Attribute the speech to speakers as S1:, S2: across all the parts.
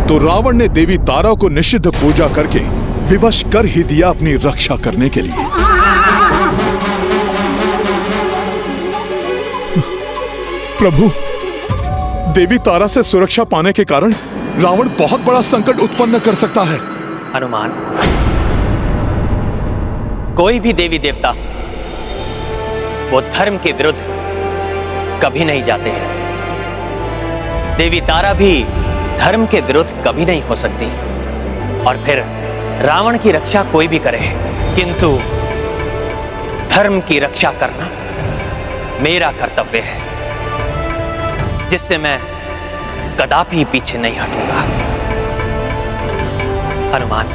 S1: तो रावण ने देवी तारा को निषिद्ध पूजा करके विवश कर ही दिया अपनी रक्षा करने के लिए। प्रभु, देवी तारा से सुरक्षा पाने के कारण रावण बहुत बड़ा संकट उत्पन्न कर सकता है।
S2: हनुमान, कोई भी देवी देवता वो धर्म के विरुद्ध कभी नहीं जाते हैं। देवी तारा भी धर्म के विरुद्ध कभी नहीं हो सकती। और फिर रावण की रक्षा कोई भी करे, किंतु धर्म की रक्षा करना मेरा कर्तव्य है, जिससे मैं कदापि पीछे नहीं हटूंगा। हनुमान,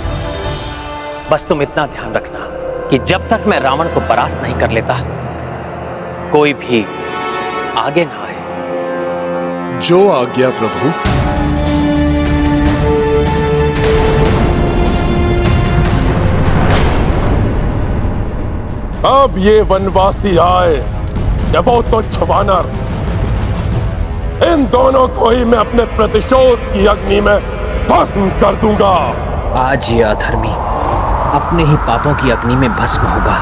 S2: बस तुम इतना ध्यान रखना कि जब तक मैं रावण को परास्त नहीं कर लेता, कोई भी आगे ना आए।
S1: जो आज्ञा प्रभु।
S3: अब ये वनवासी आए या वो तुच्छ वानर, इन दोनों को ही मैं अपने प्रतिशोध की अग्नि में भस्म कर दूंगा।
S4: आज ये अधर्मी अपने ही पापों की अग्नि में भस्म होगा।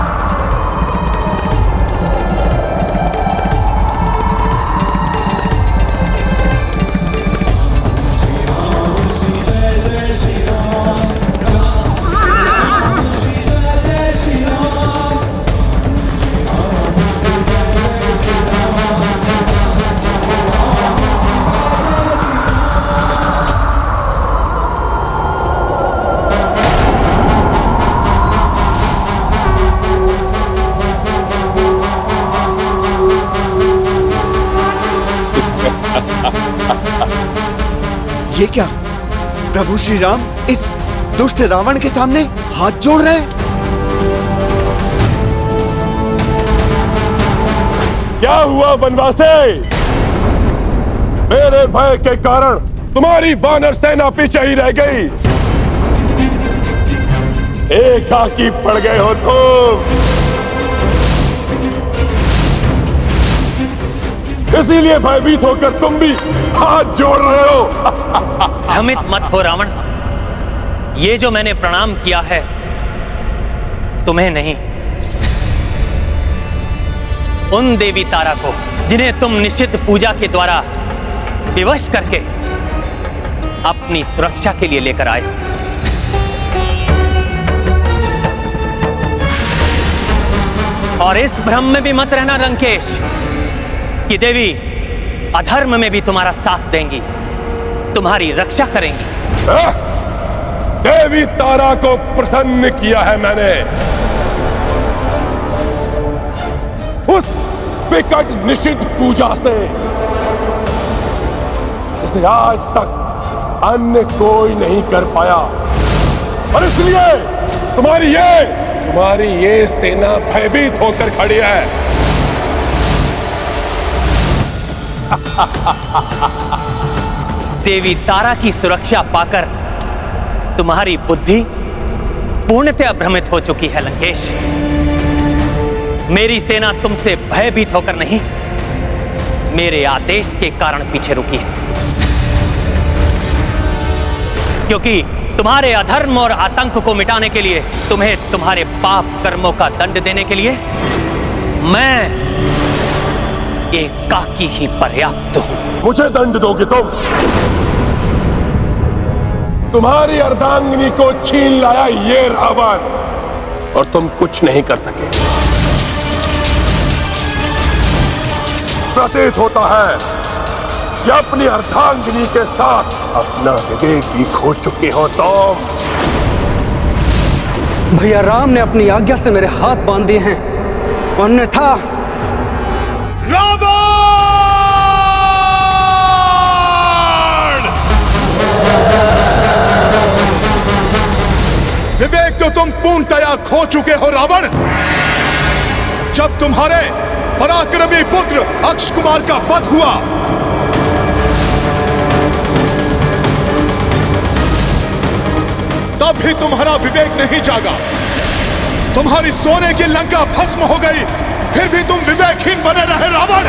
S5: ये क्या प्रभु श्री राम इस दुष्ट रावण के सामने हाथ जोड़ रहे हैं?
S3: क्या हुआ वनवासी? मेरे भय के कारण तुम्हारी वानर सेना पीछे ही रह गई। एकाकी पड़ गए हो तुम, इसीलिए भयभीत होकर तुम भी हाथ जोड़ रहे हो।
S2: भ्रमित मत हो रावण, ये जो मैंने प्रणाम किया है तुम्हें नहीं, उन देवी तारा को जिन्हें तुम निश्चित पूजा के द्वारा विवश करके अपनी सुरक्षा के लिए लेकर आए। और इस भ्रम में भी मत रहना लंकेश कि देवी अधर्म में भी तुम्हारा साथ देंगी, तुम्हारी रक्षा करेंगी।
S3: देवी तारा को प्रसन्न किया है मैंने। उस विकट निषिद्ध पूजा से इसे आज तक अन्य कोई नहीं कर पाया, और इसलिए तुम्हारी ये सेना भयभीत होकर खड़ी है।
S2: देवी तारा की सुरक्षा पाकर तुम्हारी बुद्धि पूर्णतः भ्रमित हो चुकी है लंकेश। मेरी सेना तुमसे भयभीत होकर नहीं, मेरे आदेश के कारण पीछे रुकी है, क्योंकि तुम्हारे अधर्म और आतंक को मिटाने के लिए, तुम्हें तुम्हारे पाप कर्मों का दंड देने के लिए मैं एकाकी ही पर्याप्त हूं।
S3: मुझे दंड दोगे तुम? तुम्हारी अर्धांगिनी को छीन लाया ये रावण, और तुम कुछ नहीं कर सके। प्रतीत होता है कि अपनी अर्धांगिनी के साथ अपना विवेक भी खो चुके हो तुम।
S6: भैया राम ने अपनी आज्ञा से मेरे हाथ बांध दिए हैं, अन्यथा
S1: विवेक तो तुम पूर्णतया खो चुके हो रावण। जब तुम्हारे पराक्रमी पुत्र अक्ष कुमार का वध हुआ, तब भी तुम्हारा विवेक नहीं जागा। तुम्हारी सोने की लंका भस्म हो गई, फिर भी तुम विवेकहीन बने रहे रावण।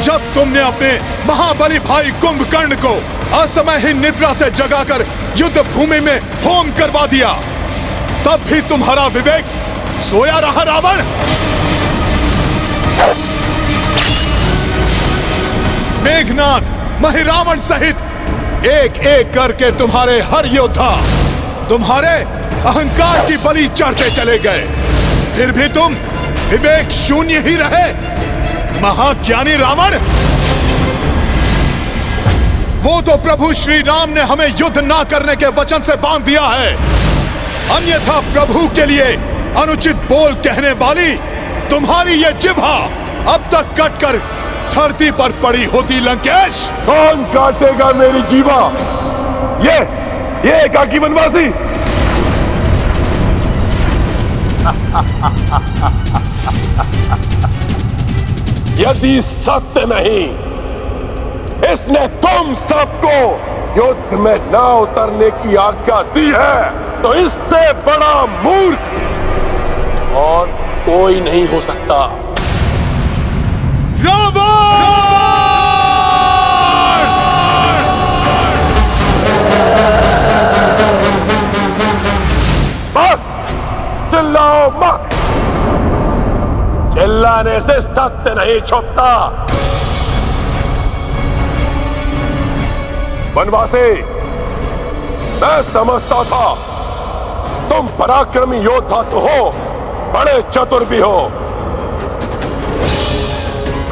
S1: जब तुमने अपने महाबली भाई कुंभकर्ण को असमय ही निद्रा से जगाकर युद्ध भूमि में होम करवा दिया, तब भी तुम्हारा विवेक सोया रहा रावण। मेघनाथ, महिरावण सहित एक एक करके तुम्हारे हर योद्धा तुम्हारे अहंकार की बलि चढ़ते चले गए, फिर भी तुम विवेक शून्य ही रहे। महाज्ञानी रावण, वो तो प्रभु श्री राम ने हमें युद्ध ना करने के वचन से बांध दिया है, अन्यथा प्रभु के लिए अनुचित बोल कहने वाली तुम्हारी ये जिह्वा अब तक कटकर धरती पर पड़ी होती। लंकेश,
S3: कौन काटेगा मेरी जीवा? ये एकाकी वनवासी। यदि सत्य नहीं इसने तुम सबको युद्ध में न उतरने की आज्ञा दी है, तो इससे बड़ा मूर्ख और कोई नहीं हो सकता। बस चिल्लाओ मत, चिल्लाने से सत्य नहीं छुपता। वनवासी, मैं समझता था तुम पराक्रमी योद्धा तो हो, बड़े चतुर भी हो।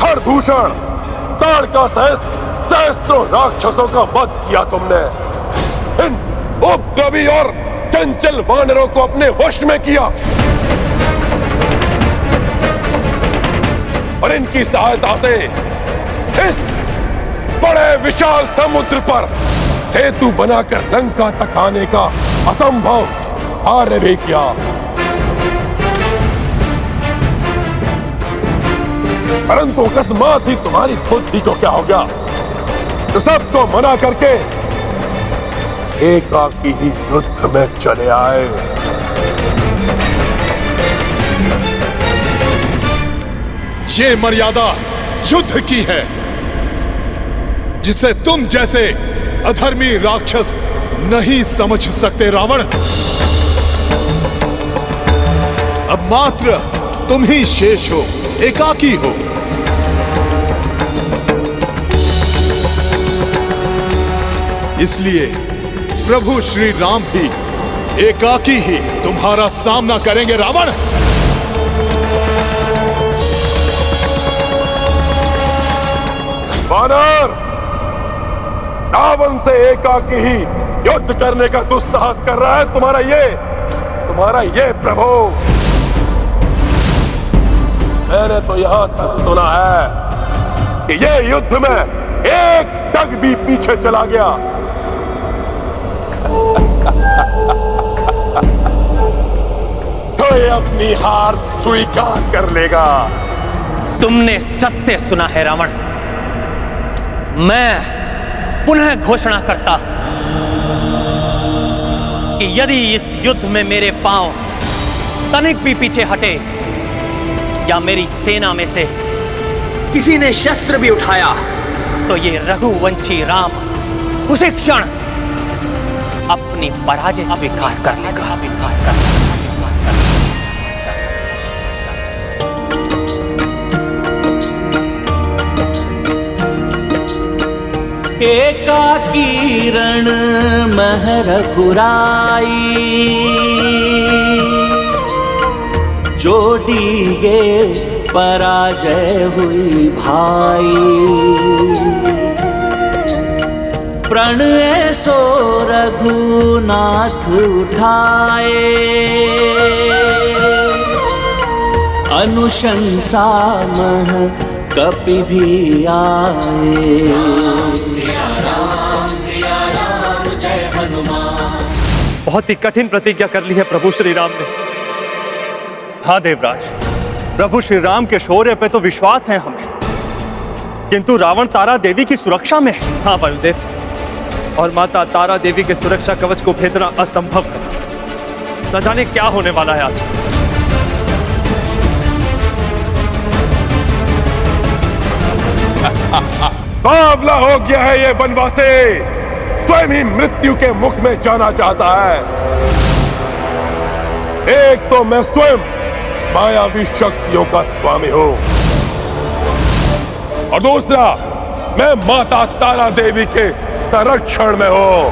S3: खरदूषण, ताड़का सहित सहस्त्रों राक्षसों का वध किया तुमने। इन उपद्रवी और चंचल वानरों को अपने वश में किया और इनकी सहायता से इस बड़े विशाल समुद्र पर सेतु बनाकर लंका तक आने का असंभव कार्य भी किया। परंतु अकस्मात ही तुम्हारी बुद्धि को क्या हो गया, तो सबको मना करके एकाकी ही युद्ध में चले आए।
S1: ये मर्यादा युद्ध की है, जिसे तुम जैसे अधर्मी राक्षस नहीं समझ सकते। रावण, अब मात्र तुम ही शेष हो, एकाकी हो। इसलिए प्रभु श्री राम भी एकाकी ही तुम्हारा सामना करेंगे। रावण,
S3: वानर, रावण से एकाकी ही युद्ध करने का दुस्साहस कर रहा है तुम्हारा ये प्रभु। मैंने तो यहां तक सुना है कि ये युद्ध में एक तक भी पीछे चला गया तो ये अपनी हार स्वीकार कर लेगा।
S2: तुमने सत्य सुना है रावण। मैं पुनः घोषणा करता कि यदि इस युद्ध में मेरे पांव तनिक भी पीछे हटे या मेरी सेना में से किसी ने शस्त्र भी उठाया, तो ये रघुवंशी राम उसी क्षण अपनी पराजय स्वीकार कर लेगा।
S7: एकाकी रण मह रघुराई, जोड़ी गे पराजय हुई भाई। प्रण सो रघुनाथ उठाए, अनुशंसा मह कपि भी आए।
S8: बहुत ही कठिन प्रतिज्ञा कर ली है प्रभु श्री राम ने। हाँ देवराज, प्रभु श्री राम के शौर्य पे तो विश्वास है हमें, किंतु रावण तारा देवी की सुरक्षा में है। हाँ वायुदेव, और माता तारा देवी के सुरक्षा कवच को भेदना असंभव है। न जाने क्या होने वाला है आज।
S3: बावला हो गया है ये बनवासी, स्वयं ही मृत्यु के मुख में जाना चाहता है। एक तो मैं स्वयं मायावी शक्तियों का स्वामी हूं, और दूसरा मैं माता तारा देवी के संरक्षण में हूं।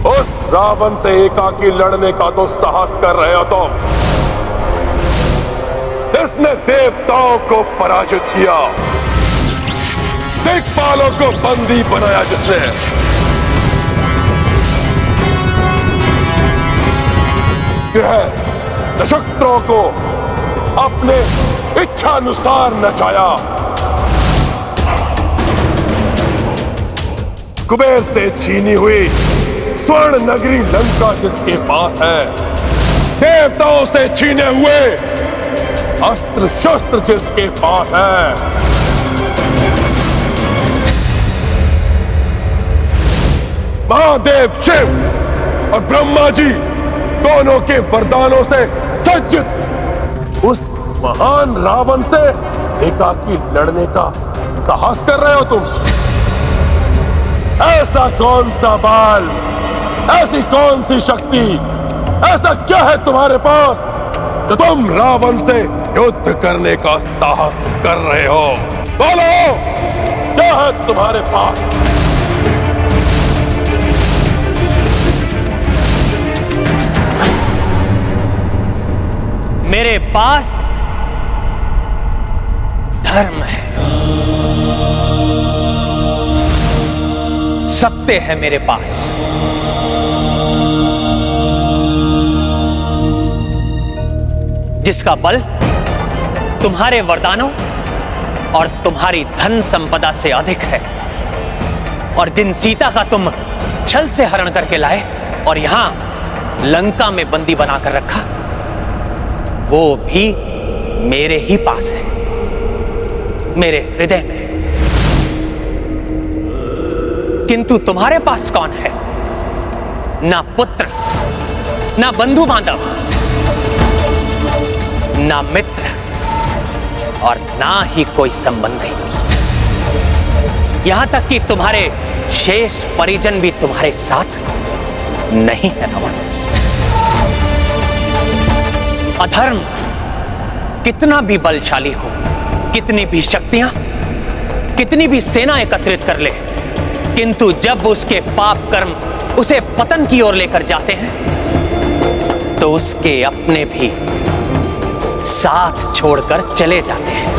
S3: उस रावण से एकाकी लड़ने का तो साहस कर रहे हो तुम, इसने देवताओं को पराजित किया, दिक्पालों को बंदी बनाया जिसने, ग्रह नक्षत्रों को अपने इच्छानुसार नचाया, कुबेर से छीनी हुई स्वर्ण नगरी लंका जिसके पास है, देवताओं से छीने हुए अस्त्र शस्त्र जिसके पास है, महादेव शिव और ब्रह्मा जी दोनों के वरदानों से सज्जित उस महान रावण से एकाकी लड़ने का साहस कर रहे हो तुम। ऐसा कौन सा बल, ऐसी कौन सी शक्ति, ऐसा क्या है तुम्हारे पास तो तुम रावण से युद्ध करने का साहस कर रहे हो? बोलो, क्या है तुम्हारे पास?
S2: मेरे पास धर्म है, सत्य है मेरे पास। जिसका बल तुम्हारे वरदानों और तुम्हारी धन संपदा से अधिक है, और जिन सीता का तुम छल से हरण करके लाए और यहां लंका में बंदी बनाकर रखा, वो भी मेरे ही पास है, मेरे हृदय में। किंतु तुम्हारे पास कौन है? ना पुत्र, ना बंधु बांधव, ना मित्र, और ना ही कोई संबंधी। यहां तक कि तुम्हारे शेष परिजन भी तुम्हारे साथ नहीं है रावण। अधर्म कितना भी बलशाली हो, कितनी भी शक्तियां, कितनी भी सेना एकत्रित कर ले, किंतु जब उसके पाप कर्म उसे पतन की ओर लेकर जाते हैं तो उसके अपने भी साथ छोड़कर चले जाते हैं।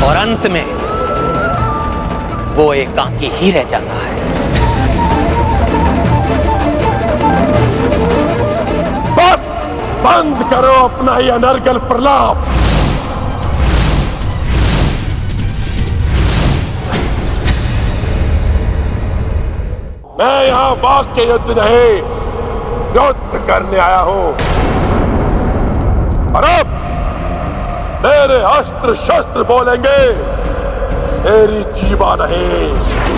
S2: और अंत में वो एकाकी ही रह जाता है।
S3: बस बंद करो अपना ये अनर्गल प्रलाप। मैं यहां वाक्य युद्ध नहीं, युद्ध करने आया हूं, और अब मेरे अस्त्र शस्त्र बोलेंगे, मेरी जीवा नहीं।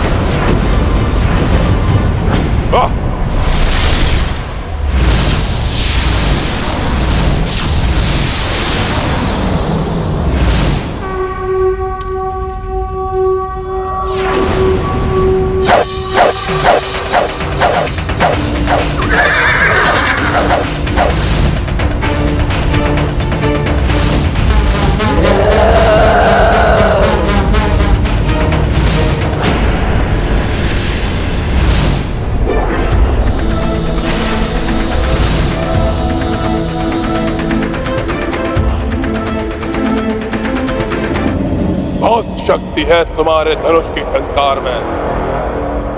S3: शक्ति है तुम्हारे धनुष की टंकार में,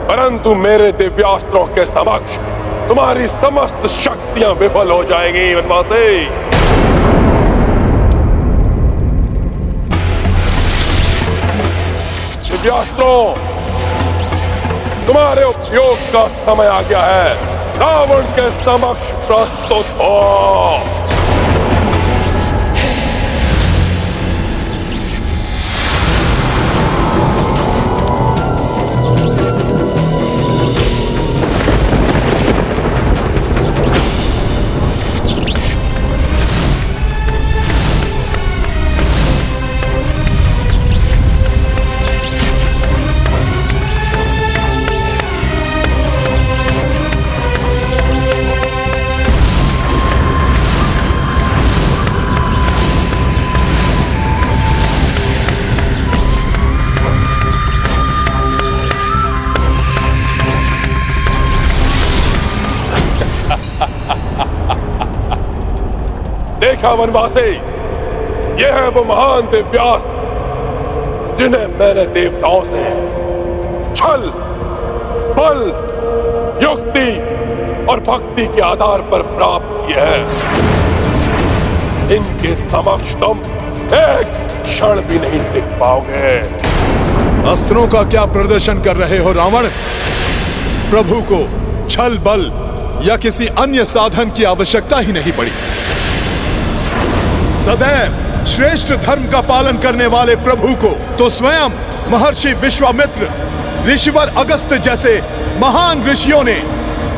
S3: परंतु मेरे दिव्यास्त्रों के समक्ष तुम्हारी समस्त शक्तियां विफल हो जाएंगी वनवासी। दिव्यास्त्रों, तुम्हारे उपयोग का समय आ गया है, रावण के समक्ष प्रस्तुत हो। देखा वनवासी, ये है वो महान दिव्यास्त्र जिन्हें मैंने देवताओं से छल, बल, युक्ति और भक्ति के आधार पर प्राप्त किए हैं। इनके समक्ष तुम एक क्षण भी नहीं टिक पाओगे।
S1: अस्त्रों का क्या प्रदर्शन कर रहे हो रावण? प्रभु को छल, बल या किसी अन्य साधन की आवश्यकता ही नहीं पड़ी। सदैव श्रेष्ठ धर्म का पालन करने वाले प्रभु को तो स्वयं महर्षि विश्वामित्र, ऋषिवर अगस्त जैसे महान ऋषियों ने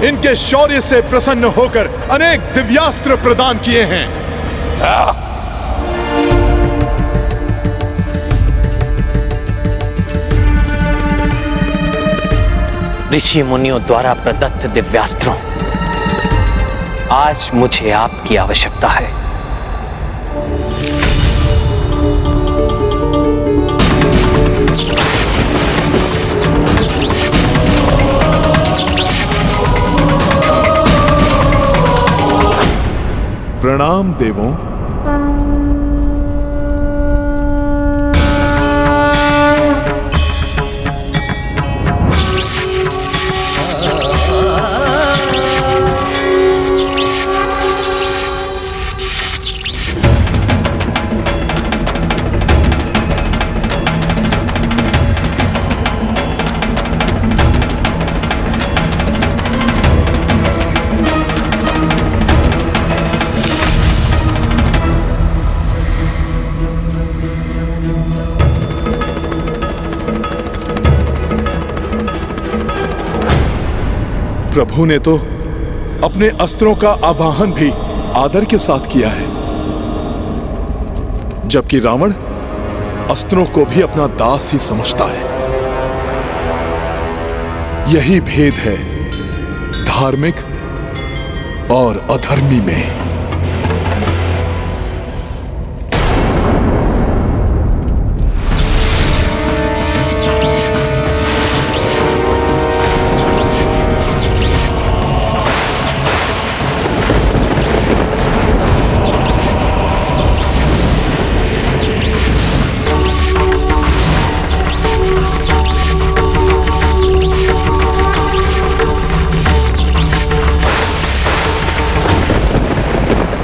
S1: इनके शौर्य से प्रसन्न होकर अनेक दिव्यास्त्र प्रदान किए हैं।
S2: ऋषि मुनियों द्वारा प्रदत्त दिव्यास्त्रों, आज मुझे आपकी आवश्यकता है।
S1: प्रणाम देवों। प्रभु ने तो अपने अस्त्रों का आवाहन भी आदर के साथ किया है, जबकि रावण अस्त्रों को भी अपना दास ही समझता है। यही भेद है धार्मिक और अधर्मी में।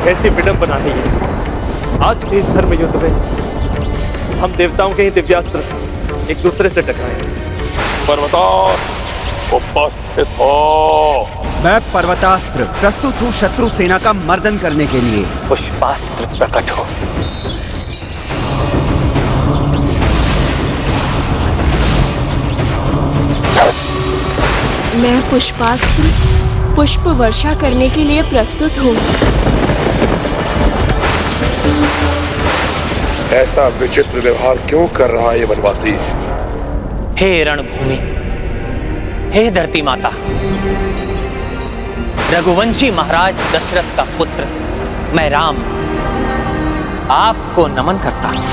S8: ऐसी विडंबना नहीं है। आज के इस धर्म युद्ध में हम देवताओं के ही दिव्यास्त्र एक दूसरे से टकराए।
S3: पर्वतास्त्र उपस्थित हो।
S5: मैं पर्वतास्त्र प्रस्तुत हूँ शत्रु सेना का मर्दन करने के लिए।
S2: पुष्पास्त्र प्रकट हो।
S9: मैं पुष्पास्त्र पुष्प वर्षा करने के लिए प्रस्तुत हूँ।
S3: ऐसा विचित्र व्यवहार क्यों कर रहा है ये वनवासी?
S2: हे रणभूमि, हे धरती माता, रघुवंशी महाराज दशरथ का पुत्र मैं राम आपको नमन करता हूं।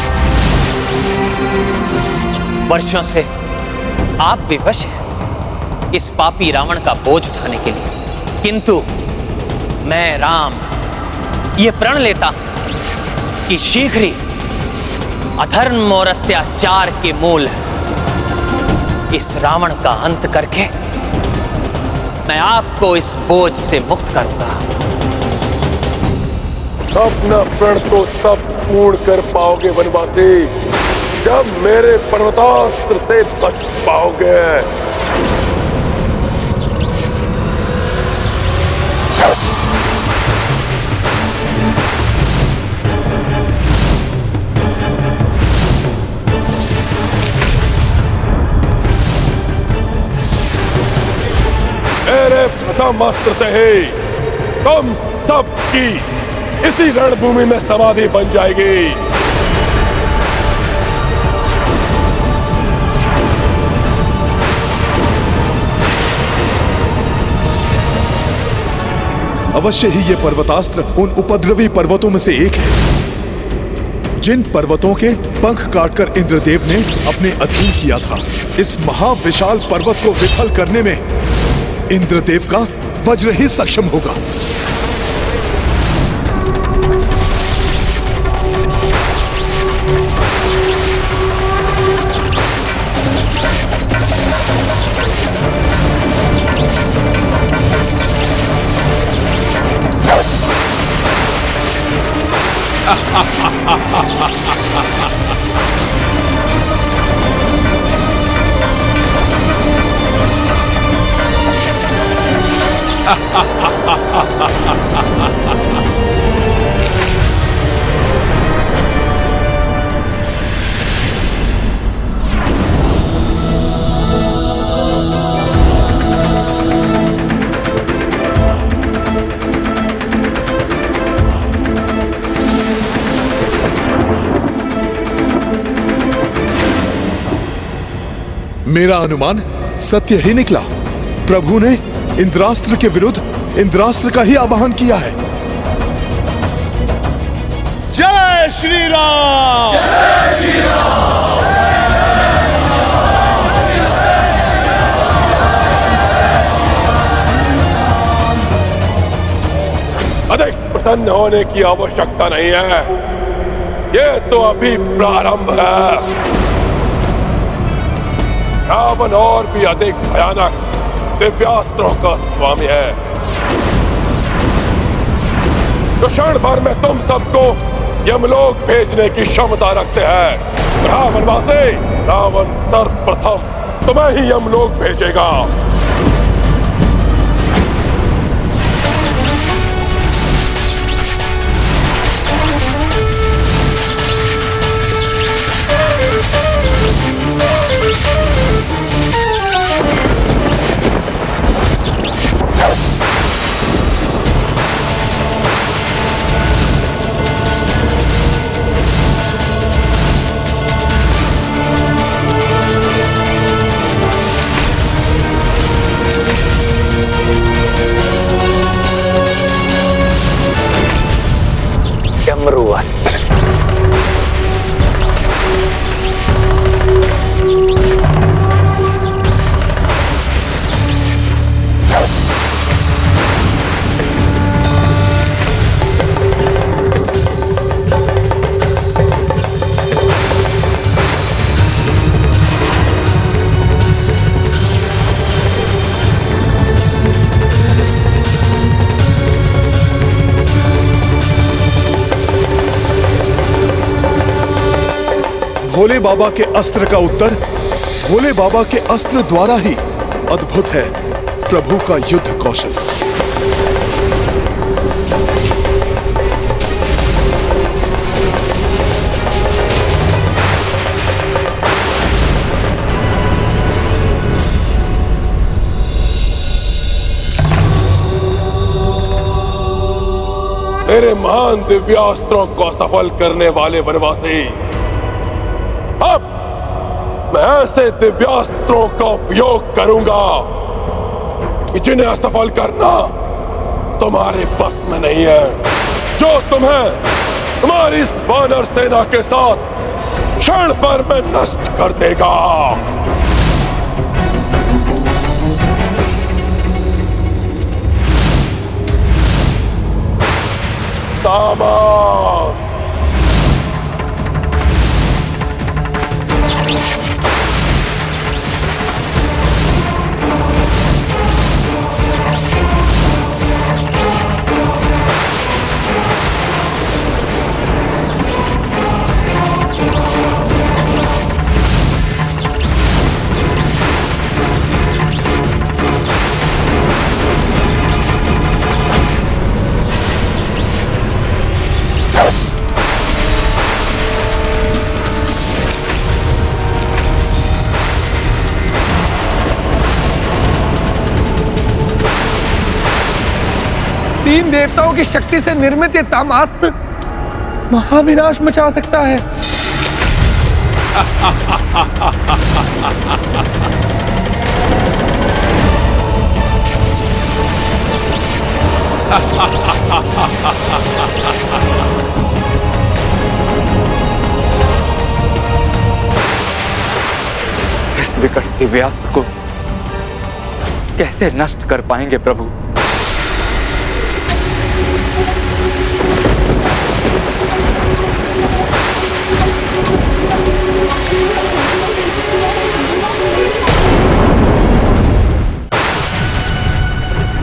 S2: वर्षों से आप विवश हैं इस पापी रावण का बोझ उठाने के लिए, किंतु मैं राम ये प्रण लेता हूं कि शीघ्र ही अधर्म और अत्याचार के मूल इस रावण का अंत करके मैं आपको इस बोझ से मुक्त करूंगा।
S3: अपना प्रण तो सब पूर्ण कर पाओगे वनवासी, जब मेरे पर्वतास्त्र से बच पाओगे। मेरे प्रथम अस्त्र से ही तुम सब की इसी रणभूमि में समाधि बन जाएगी।
S1: अवश्य ही ये पर्वतास्त्र उन उपद्रवी पर्वतों में से एक है जिन पर्वतों के पंख काटकर इंद्रदेव ने अपने अधीन किया था। इस महाविशाल पर्वत को विफल करने में इंद्रदेव का वज्र ही सक्षम होगा। मेरा अनुमान सत्य ही निकला। प्रभु ने इंद्रास्त्र के विरुद्ध इंद्रास्त्र का ही आवाहन किया है। जय श्री राम! जय श्री राम!
S3: अधिक प्रसन्न होने की आवश्यकता नहीं है, ये तो अभी प्रारंभ है। रावण और भी अधिक भयानक दिव्यास्त्रों का स्वामी है, जो क्षण भर में तुम सबको यमलोक भेजने की क्षमता रखते हैं। रावणवासी, रावण सर्वप्रथम तुम्हें ही यमलोक भेजेगा।
S1: भोले बाबा के अस्त्र का उत्तर भोले बाबा के अस्त्र द्वारा ही अद्भुत है प्रभु का युद्ध कौशल।
S3: मेरे महान दिव्यास्त्रों को सफल करने वाले वनवासी, अब मैं ऐसे दिव्यास्त्रों का उपयोग करूंगा कि जिन्हें असफल करना तुम्हारे बस में नहीं है, जो तुम्हें तुम्हारी इस वानर सेना के साथ क्षण भर में नष्ट कर देगा। तामस,
S6: तीन देवताओं की शक्ति से निर्मित ये तामास्त्र महाविनाश मचा सकता है।
S8: इस विकट दिव्यास्त्र को कैसे नष्ट कर पाएंगे प्रभु?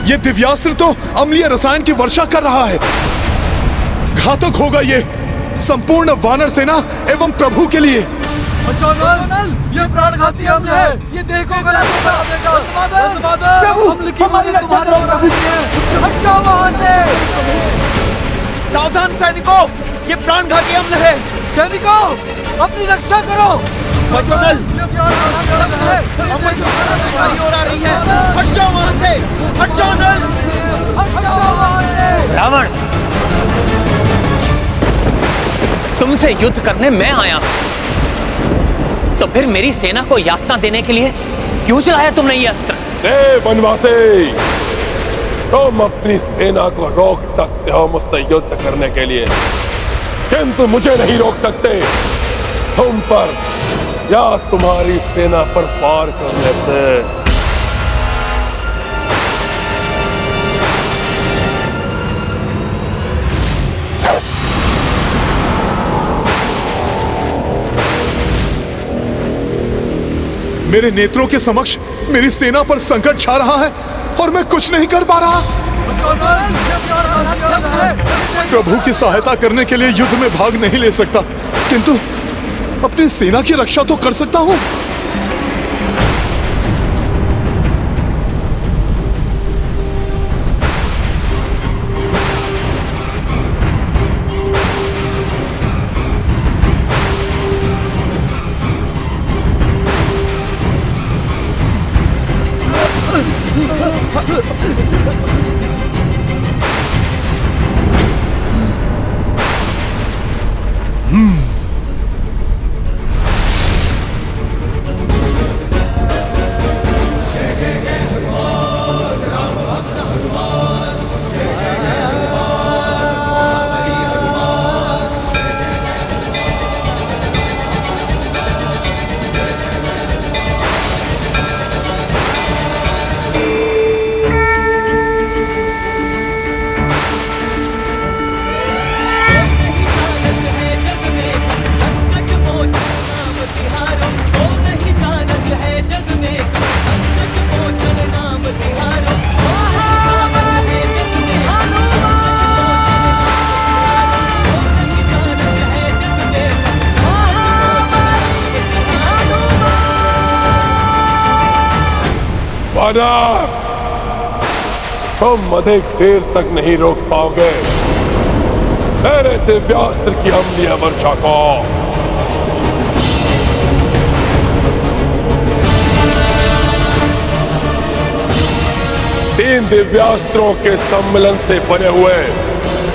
S1: ये दिव्यास्त्र तो अम्लीय रसायन की वर्षा कर रहा है। घातक होगा ये संपूर्ण वानर सेना एवं प्रभु के लिए।
S6: ये प्राणघाती हमले है, ये देखो हमले की तुम्हारे प्रभु की है। हट जाओ वहां से।
S5: सावधान सैनिकों, ये प्राणघाती हमले है।
S6: सैनिकों, अपनी रक्षा करो।
S5: बचोदल, हमारी ओर आ रही है। हट जाओ वहां से, हट जाओ दल।
S2: रावण, तुमसे युद्ध करने मैं आया हूं, तो फिर मेरी सेना को यातना देने के लिए क्यों चलाया तुमने ये अस्त्र?
S3: वनवासी, तुम अपनी सेना को रोक सकते हो मुझसे युद्ध करने के लिए, किंतु मुझे नहीं रोक सकते तुम पर या तुम्हारी सेना पर वार करने से।
S1: मेरे नेत्रों के समक्ष मेरी सेना पर संकट छा रहा है और मैं कुछ नहीं कर पा रहा। प्रभु की सहायता करने के लिए युद्ध में भाग नहीं ले सकता, किंतु अपनी सेना की रक्षा तो कर सकता हूं।
S3: तुम अधिक देर तक नहीं रोक पाओगे मेरे दिव्यास्त्र की अम्लीय वर्षा को। तीन दिव्यास्त्रों के सम्मिलन से बने हुए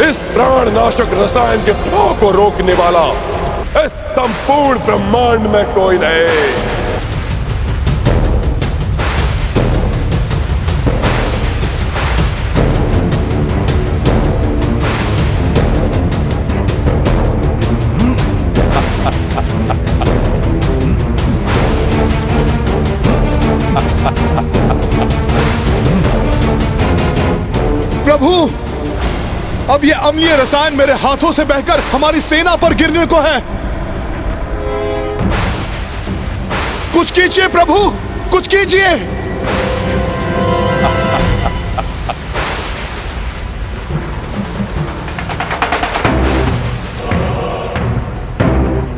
S3: इस प्राणनाशक रसायन के प्रभाव को रोकने वाला इस संपूर्ण ब्रह्मांड में कोई नहीं।
S1: प्रभु, अब ये अम्लीय रसायन मेरे हाथों से बहकर हमारी सेना पर गिरने को है। कुछ कीजिए प्रभु, कुछ कीजिए।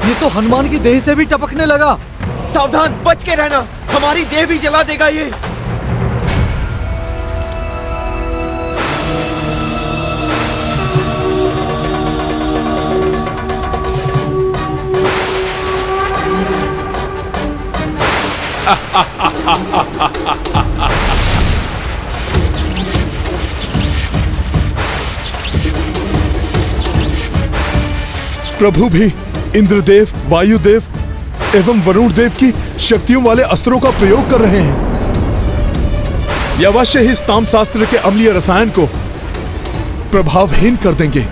S6: ये तो हनुमान की देह से भी टपकने लगा।
S5: सावधान, बच के रहना, हमारी देह भी जला देगा ये।
S1: प्रभु भी इंद्रदेव, वायुदेव एवं वरुण देव की शक्तियों वाले अस्त्रों का प्रयोग कर रहे हैं। ये अवश्य ही इस तामशास्त्र के अम्लीय रसायन को प्रभावहीन कर देंगे।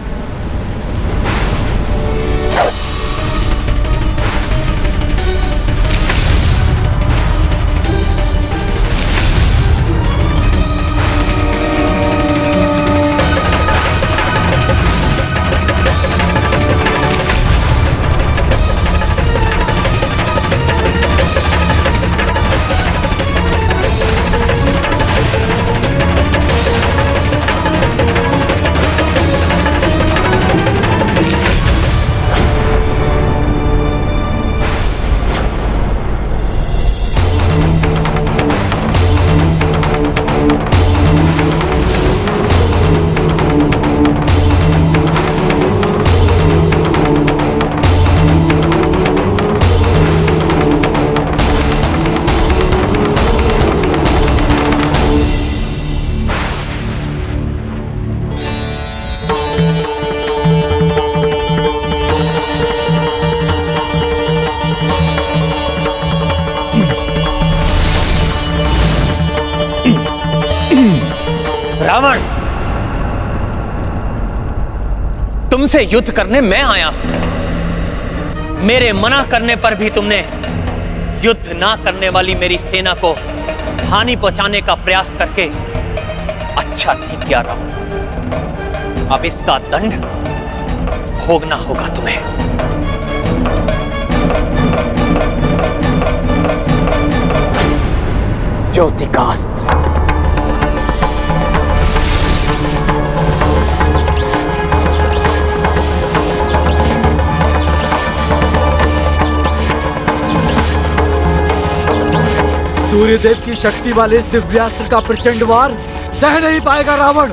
S2: रावण, तुमसे युद्ध करने मैं आया हूं। मेरे मना करने पर भी तुमने युद्ध ना करने वाली मेरी सेना को हानि पहुंचाने का प्रयास करके अच्छा नहीं किया रावण। अब इसका दंड भोगना होगा तुम्हें। ज्योति का अस्त्र।
S5: सूर्यदेव की शक्ति वाले इस दिव्यास्त्र का प्रचंड वार सह नहीं पाएगा रावण।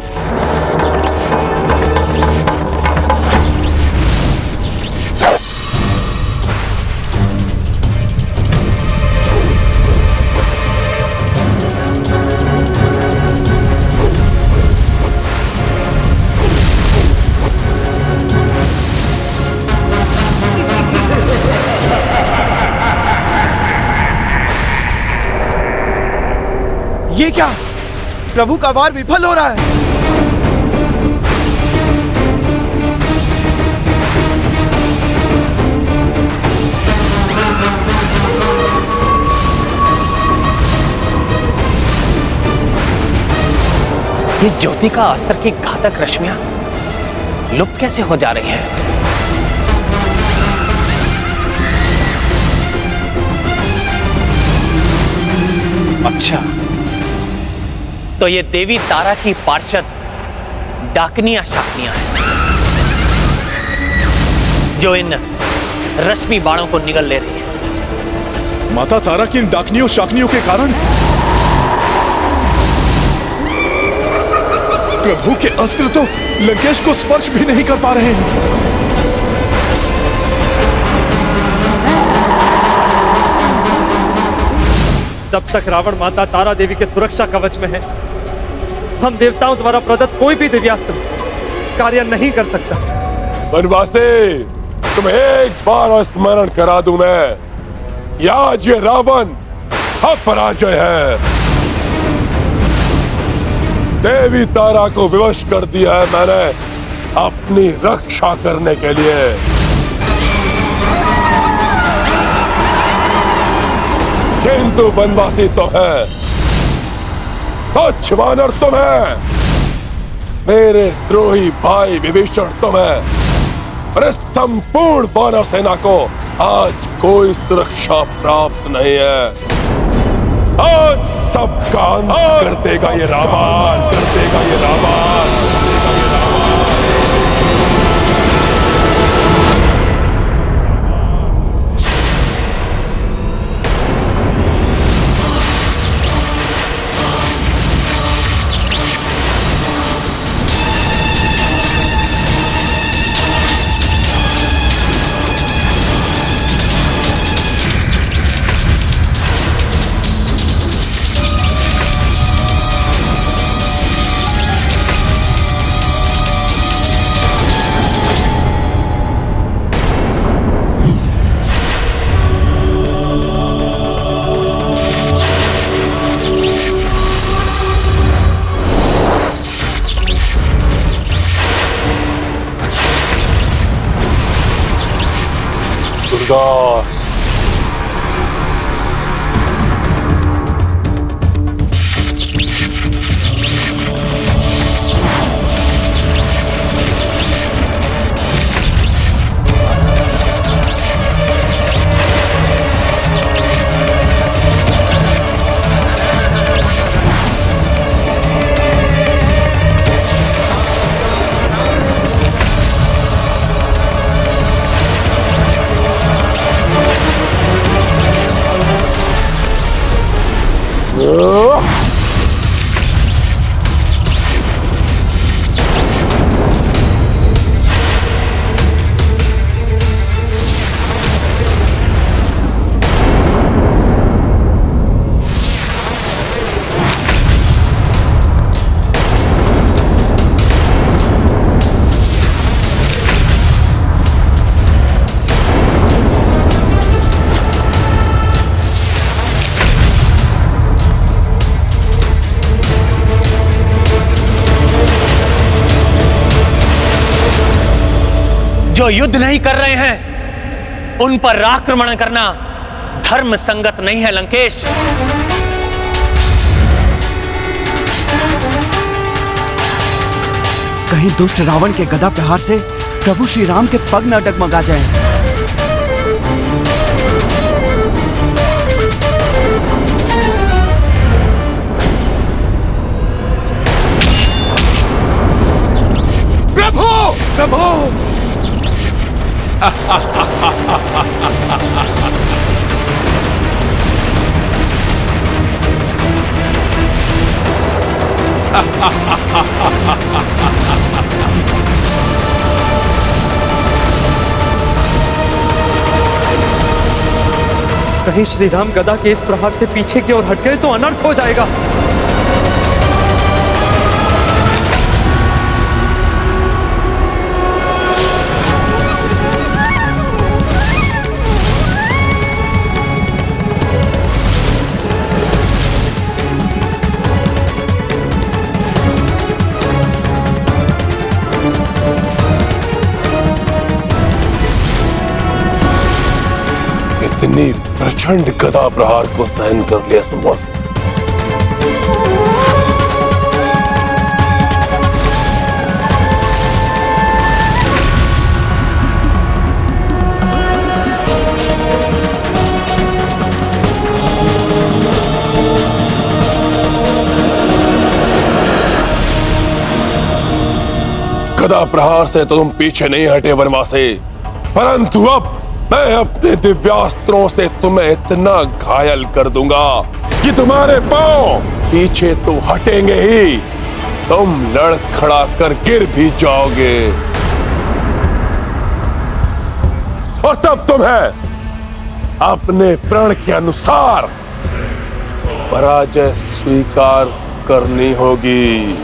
S5: ये क्या? प्रभु का वार विफल हो रहा है।
S2: ये ज्योति का अस्त्र की घातक रश्मियां लुप्त कैसे हो जा रही हैं? अच्छा, तो ये देवी तारा की पार्षद डाकनियां शाकनियां हैं जो इन रश्मि बाणों को निगल ले रही है।
S1: माता तारा की इन डाकनियों शाकनियों के कारण प्रभु के अस्त्र तो लंकेश को स्पर्श भी नहीं कर पा रहे हैं।
S8: जब तक रावण माता तारा देवी के सुरक्षा कवच में है, हम देवताओं द्वारा प्रदत्त कोई भी दिव्यास्त्र कार्य नहीं कर सकता।
S3: वनवासी, तुम्हें एक बार स्मरण करा दूं मैं, आज ये रावण अपराजय है। देवी तारा को विवश कर दिया है मैंने अपनी रक्षा करने के लिए। किंतु वनवासी तो है, तुच्छ वानर तुम है, मेरे द्रोही भाई विभीषण तुम है, और इस संपूर्ण वानर सेना को आज कोई सुरक्षा प्राप्त नहीं है। आज सबका अंत कर देगा ये रावण, कर देगा ये रावण। दुर्गास,
S2: जो युद्ध नहीं कर रहे हैं उन पर आक्रमण करना धर्म संगत नहीं है लंकेश।
S5: कहीं दुष्ट रावण के गदा प्रहार से प्रभु श्री राम के पग न डगमगा जाएं।
S1: प्रभु
S8: कहीं श्री राम गदा के इस प्रहार से पीछे की ओर हट गए तो अनर्थ हो जाएगा।
S3: इतनी प्रचंड गदा प्रहार को सहन कर लिया संभव। गदा प्रहार से तो तुम पीछे नहीं हटे वनवासी, परंतु अब मैं अपने दिव्यास्त्रों से तुम्हें इतना घायल कर दूंगा कि तुम्हारे पांव पीछे तो हटेंगे ही, तुम लड़खड़ा कर गिर भी जाओगे और तब तुम्हें अपने प्रण के अनुसार पराजय स्वीकार करनी होगी।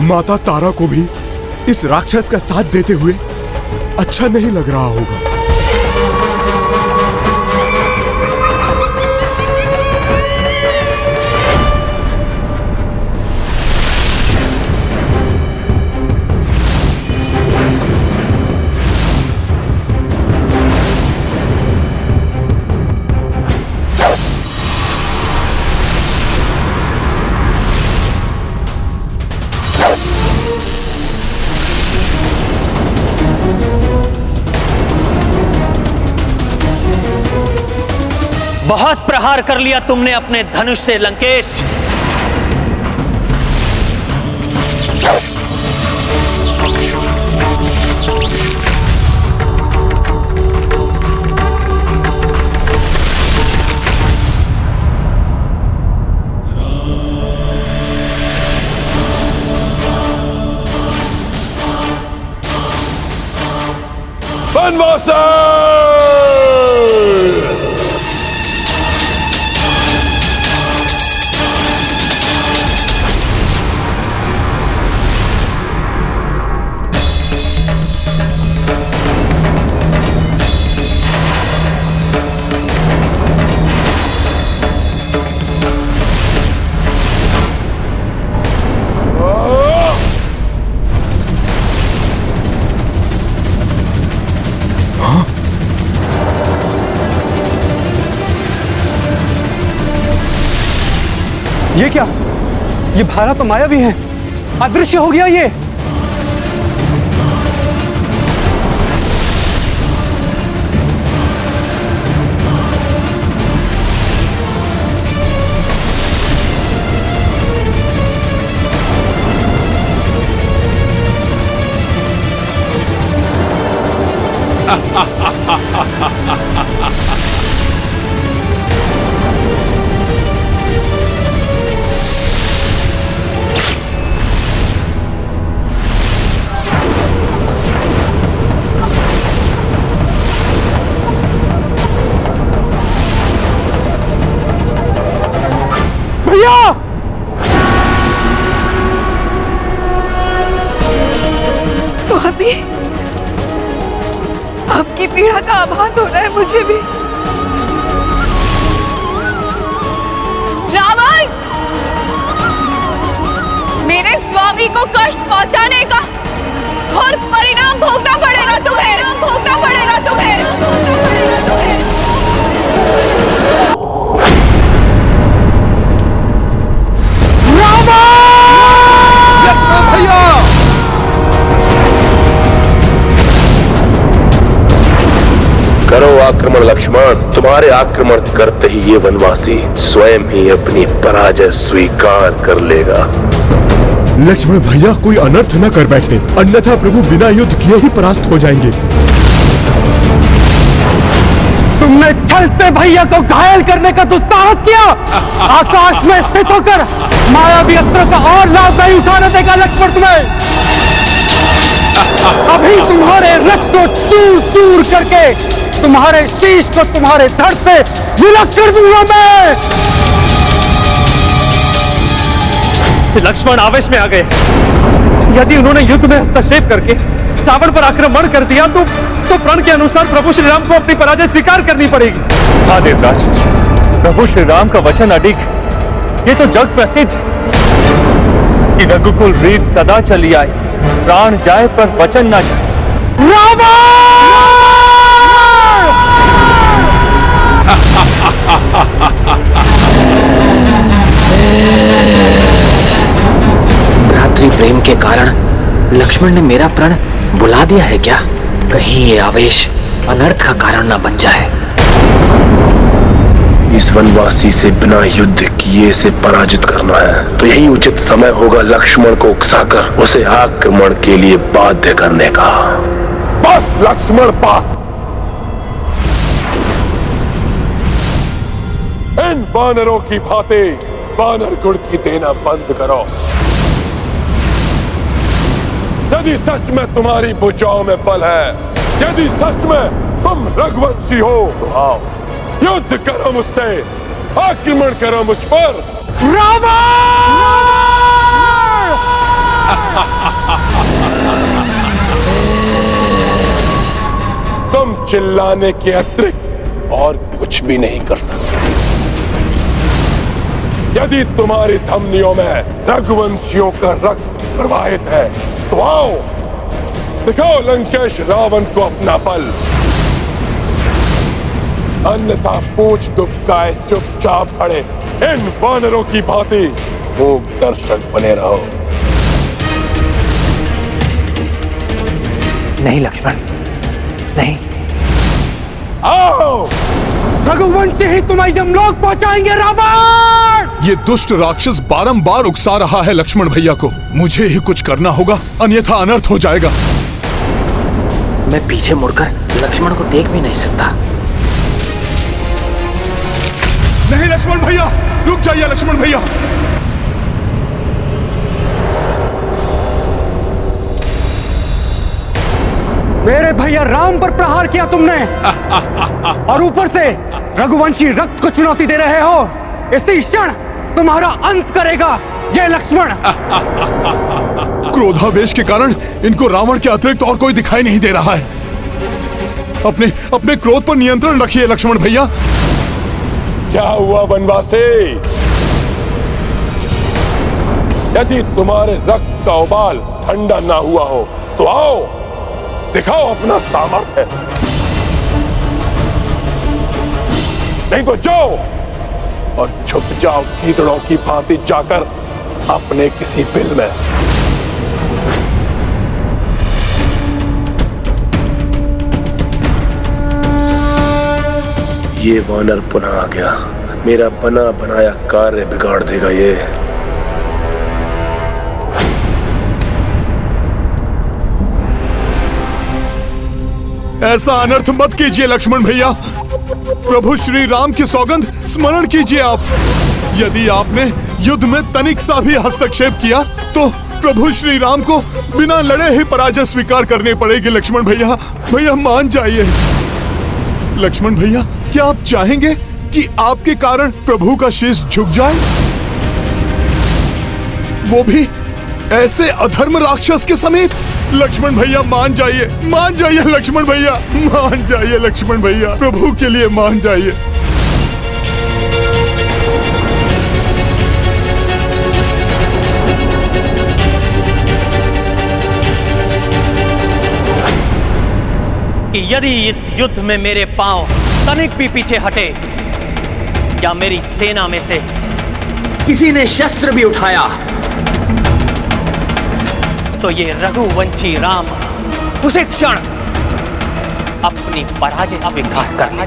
S1: माता तारा को भी इस राक्षस का साथ देते हुए अच्छा नहीं लग रहा होगा।
S2: बहुत प्रहार कर लिया तुमने अपने धनुष से लंकेश।
S3: वनवासी
S8: ये क्या? ये भाला तो मायावी है, अदृश्य हो गया ये।
S10: आपकी पीड़ा का आभास हो रहा है मुझे भी। रावण, मेरे स्वामी को कष्ट पहुंचाने का और परिणाम भोगना पड़ेगा तुम्हें, भोगना पड़ेगा तुम्हें, भोगना पड़ेगा तुम्हें।
S1: लक्ष्मण भैया!
S3: करो आक्रमण लक्ष्मण। तुम्हारे आक्रमण करते ही ये वनवासी स्वयं ही अपनी पराजय स्वीकार कर लेगा।
S1: लक्ष्मण भैया कोई अनर्थ न कर बैठे, अन्यथा प्रभु बिना युद्ध किए ही परास्त हो जाएंगे।
S6: तुमने छल से भैया को घायल करने का दुस्साहस किया। आकाश में स्थित होकर मायावी अस्त्र का और लाभ नहीं उठाने देगा लक्ष्मण तुम्हें। अभी तुम्हारे रथ को चूर चूर करके तुम्हारे शीश को तुम्हारे धड़ से विलग कर दूंगा मैं।
S8: लक्ष्मण आवेश में आ गए। यदि उन्होंने युद्ध में हस्तक्षेप करके रावण पर आक्रमण कर दिया तो प्रण के अनुसार प्रभु श्री राम को अपनी पराजय स्वीकार करनी पड़ेगी। हाँ देवराज, प्रभु श्री राम का वचन अडिग। ये तो जग प्रसिद्ध कि रघुकुल रीत सदा चली आए, प्राण जाए पर वचन ना जाए।
S6: रावण!
S4: भ्रातृ प्रेम के कारण लक्ष्मण ने मेरा प्रण बुला दिया है क्या? कहीं ये आवेश अनर्थ का कारण न बन जाए।
S3: इस वनवासी से बिना युद्ध किए से पराजित करना है तो यही उचित समय होगा लक्ष्मण को उकसाकर उसे आक्रमण के लिए बाध्य करने का। बस लक्ष्मण, बस। इन वानरों की भांति वानर गुण की देना बंद करो। यदि सच में तुम्हारी भुजाओं में बल है, यदि सच में तुम रघुवंशी हो तो आओ, युद्ध करो मुझसे, आक्रमण करो मुझ पर। तुम चिल्लाने के अतिरिक्त और कुछ भी नहीं कर सकते। यदि तुम्हारी धमनियों में रघुवंशियों का रक्त प्रवाहित है तो आओ, दिखाओ लंकेश रावण को अपना बल। अन्यथा पूछ दुबकाए चुपचाप खड़े इन वानरों की भांति मूक दर्शक बने रहो।
S6: नहीं लक्ष्मण, नहीं।
S3: आओ,
S6: रघुवंशी ही तुम्हें यमलोक पहुंचाएंगे रावण!
S1: ये दुष्ट राक्षस बारंबार उकसा रहा है लक्ष्मण भैया को। मुझे ही कुछ करना होगा, अन्यथा अनर्थ हो जाएगा।
S4: मैं पीछे मुड़कर लक्ष्मण को देख भी नहीं सकता।
S1: नहीं लक्ष्मण भैया, रुक जाइए लक्ष्मण भैया।
S6: मेरे भैया राम पर प्रहार किया तुमने और ऊपर से रघुवंशी रक्त को चुनौती दे रहे हो। इसी क्षण तुम्हारा अंत करेगा ये लक्ष्मण।
S1: क्रोधावेश के कारण इनको रावण के अतिरिक्त और कोई दिखाई नहीं दे रहा है। अपने क्रोध पर नियंत्रण रखिए लक्ष्मण भैया।
S3: क्या हुआ वनवासी? यदि तुम्हारे रक्त का उबाल ठंडा ना हुआ हो तो आओ, दिखाओ अपना सामर्थ्य। नहीं तो जाओ और छुप जाओ गीदड़ों की भांति जाकर अपने किसी बिल में। ये वानर पुनः आ गया। मेरा बना बनाया कार्य बिगाड़ देगा ये।
S1: ऐसा अनर्थ मत कीजिए लक्ष्मण भैया। प्रभु श्री राम की सौगंध स्मरण कीजिए आप। यदि आपने युद्ध में तनिक सा भी हस्तक्षेप किया तो प्रभु श्री राम को बिना लड़े ही पराजय स्वीकार करनी पड़ेगी लक्ष्मण भैया। भैया मान जाइए। लक्ष्मण भैया, क्या आप चाहेंगे कि आपके कारण प्रभु का शीश झुक जाए, वो भी ऐसे अधर्म राक्षस के समेत? लक्ष्मण भैया मान जाइए लक्ष्मण भैया, मान जाइए लक्ष्मण भैया, प्रभु के लिए मान जाइए।
S2: कि यदि इस युद्ध में मेरे पांव तनिक भी पीछे हटे या मेरी सेना में से
S4: किसी ने शस्त्र भी उठाया
S2: तो ये रघुवंशी राम उसी क्षण अपनी पराजय का स्वीकार करने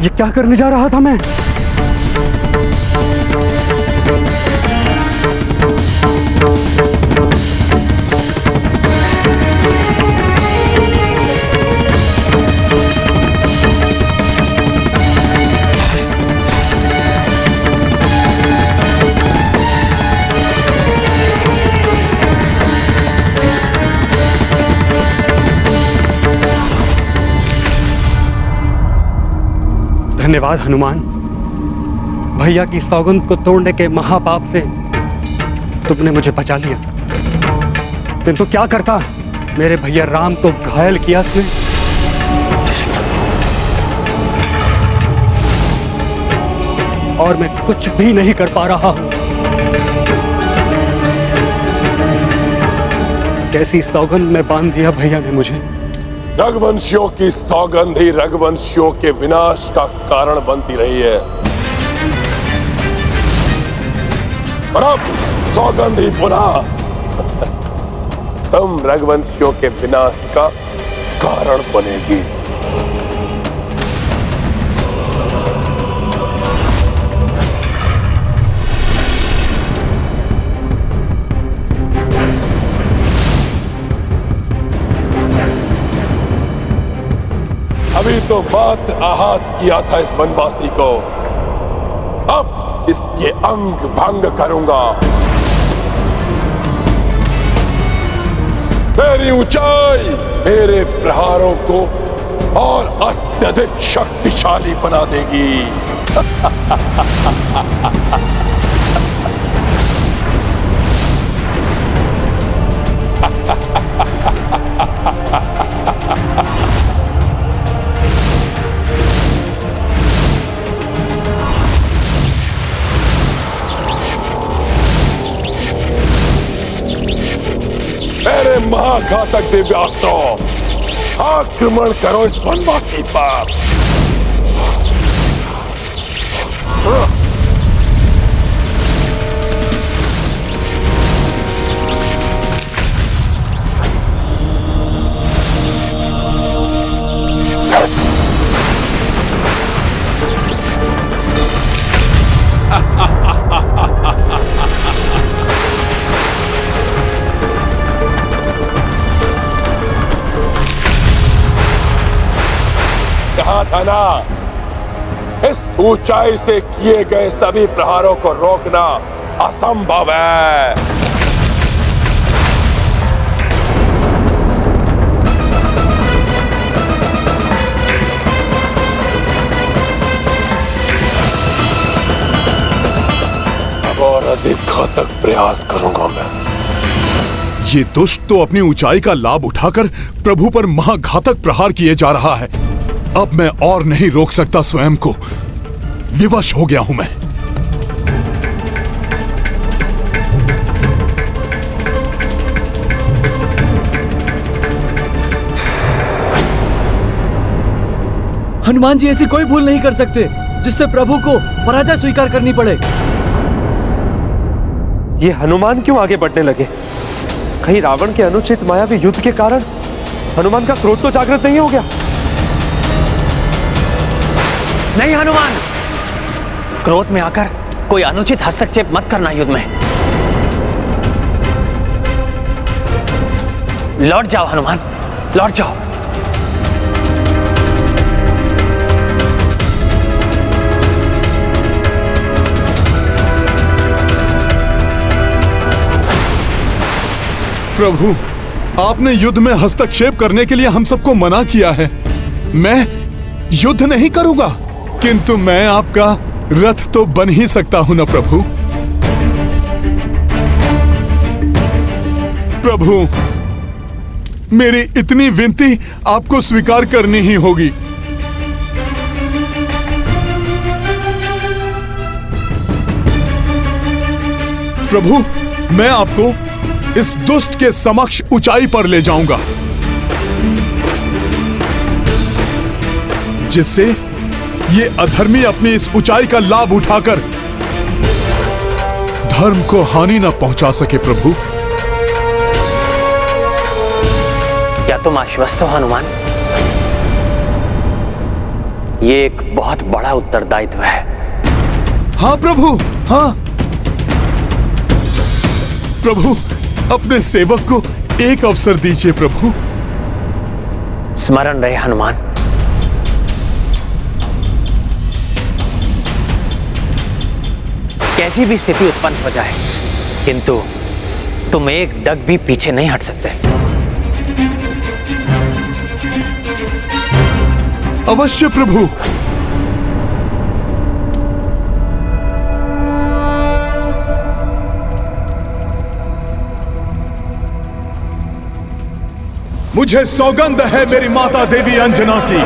S6: ये क्या करने जा रहा था मैं? धन्यवाद हनुमान, भैया की सौगंध को तोड़ने के महापाप से तुमने मुझे बचा लिया। किंतु क्या करता, मेरे भैया राम को घायल किया तुमने। और मैं कुछ भी नहीं कर पा रहा हूं। कैसी सौगंध में बांध दिया भैया ने मुझे।
S3: रघुवंशियों की सौगंध ही रघुवंशियों के विनाश का कारण बनती रही है, और अब सौगंध ही पुनः तुम रघुवंशियों के विनाश का कारण बनेगी। अभी तो मात्र आहत किया था इस वनवासी को, अब इसके अंग भंग करूंगा। मेरी ऊंचाई मेरे प्रहारों को और अत्यधिक शक्तिशाली बना देगी। मेरे महाघातक दिव्यास्त्रों, आक्रमण करो इस वनवासी पर। था ना, इस ऊंचाई से किए गए सभी प्रहारों को रोकना असंभव है। अब और अधिक घातक प्रयास करूंगा मैं।
S1: ये दुष्ट तो अपनी ऊंचाई का लाभ उठाकर प्रभु पर महाघातक प्रहार किए जा रहा है। अब मैं और नहीं रोक सकता स्वयं को, विवश हो गया हूं मैं।
S5: हनुमान जी ऐसी कोई भूल नहीं कर सकते जिससे प्रभु को पराजय स्वीकार करनी पड़े।
S8: ये हनुमान क्यों आगे बढ़ने लगे? कहीं रावण के अनुचित मायावी युद्ध के कारण हनुमान का क्रोध तो जागृत नहीं हो गया?
S2: नहीं हनुमान, क्रोध में आकर कोई अनुचित हस्तक्षेप मत करना युद्ध में। लौट जाओ हनुमान, लौट जाओ।
S1: प्रभु, आपने युद्ध में हस्तक्षेप करने के लिए हम सबको मना किया है। मैं युद्ध नहीं करूंगा, किंतु मैं आपका रथ तो बन ही सकता हूं ना प्रभु। प्रभु, मेरी इतनी विनती आपको स्वीकार करनी ही होगी। प्रभु, मैं आपको इस दुष्ट के समक्ष ऊंचाई पर ले जाऊंगा, जिससे ये अधर्मी अपनी इस ऊंचाई का लाभ उठाकर धर्म को हानि न पहुंचा सके। प्रभु,
S2: क्या तुम आश्वस्त हो हनुमान? ये एक बहुत बड़ा उत्तरदायित्व है।
S1: हाँ प्रभु, हाँ। प्रभु, अपने सेवक को एक अवसर दीजिए प्रभु।
S2: स्मरण रहे हनुमान, कैसी भी स्थिति उत्पन्न हो जाए, किंतु तुम एक डग भी पीछे नहीं हट सकते।
S1: अवश्य प्रभु। मुझे सौगंध है मेरी माता देवी अंजना की,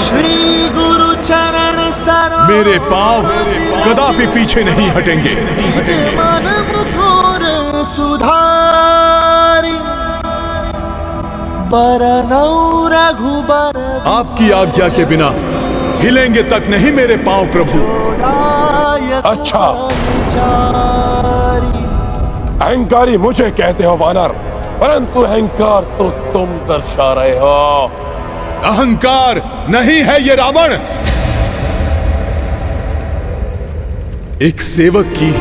S11: श्री गुरु चरण सरोज
S1: मेरे पांव कदापि पीछे नहीं हटेंगे।
S11: मन मुखर सुधारी बरनौ रघुबर।
S1: आपकी आज्ञा के बिना हिलेंगे तक नहीं मेरे पांव प्रभु।
S3: अच्छा, अहंकारी मुझे कहते हो वानर, परंतु अहंकार तो तुम दर्शा रहे हो।
S1: अहंकार नहीं है ये रावण, एक सेवक की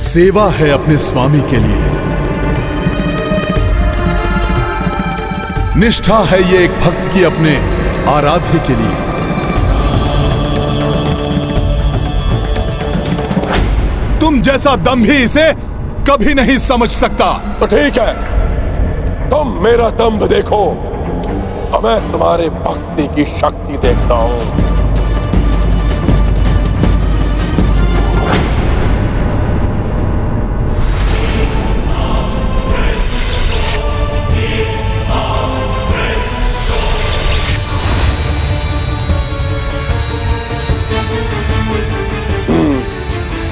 S1: सेवा है अपने स्वामी के लिए। निष्ठा है ये एक भक्त की अपने आराध्य के लिए। तुम जैसा दंभी इसे कभी नहीं समझ सकता।
S3: तो ठीक है, तुम मेरा दंभ देखो और मैं तुम्हारे भक्ति की शक्ति देखता हूं।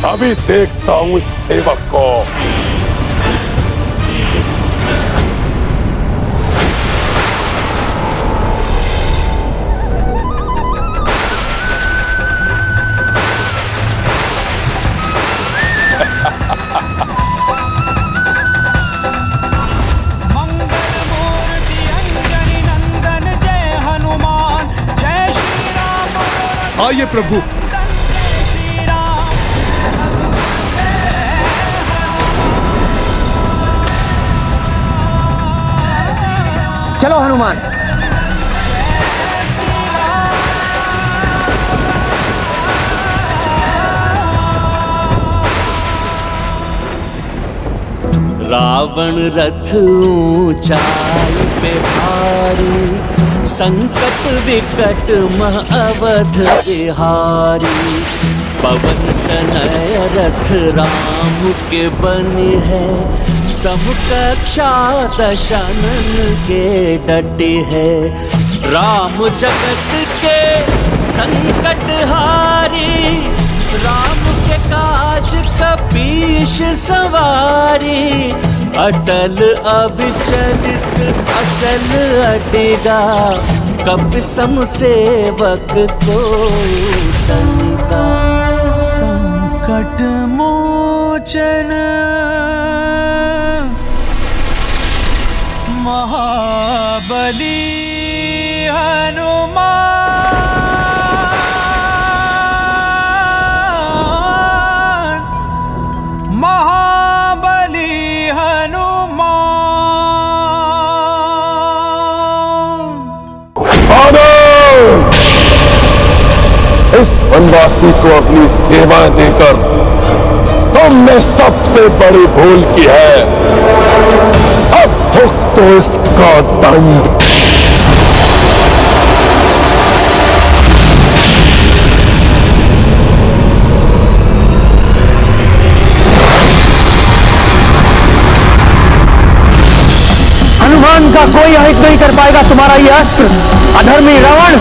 S3: अभी देखता हूं इस सेवक को।
S1: आइए प्रभु।
S2: चलो हनुमान।
S7: रावण रथ ऊंचाई पे भारी, संकट विकट मह अवध बिहारी। पवन तनय रथ राम के बने है, समकक्षा दशनन के डटे है। राम जगत के संकट हारी, राम के काज कपीश सवारी। अटल अविचलित अचल अटेगा, कप सम सेवक को तनिका। संकट मोचन महाबली हनुमान। महाबली हनुमान।
S3: इस वनवासी को अपनी सेवा देकर तुमने सबसे बड़ी भूल की है। अब भुगतो तो इसका दंड।
S6: हनुमान का कोई अहित नहीं कर पाएगा तुम्हारा ये अस्त्र, अधर्मी रावण।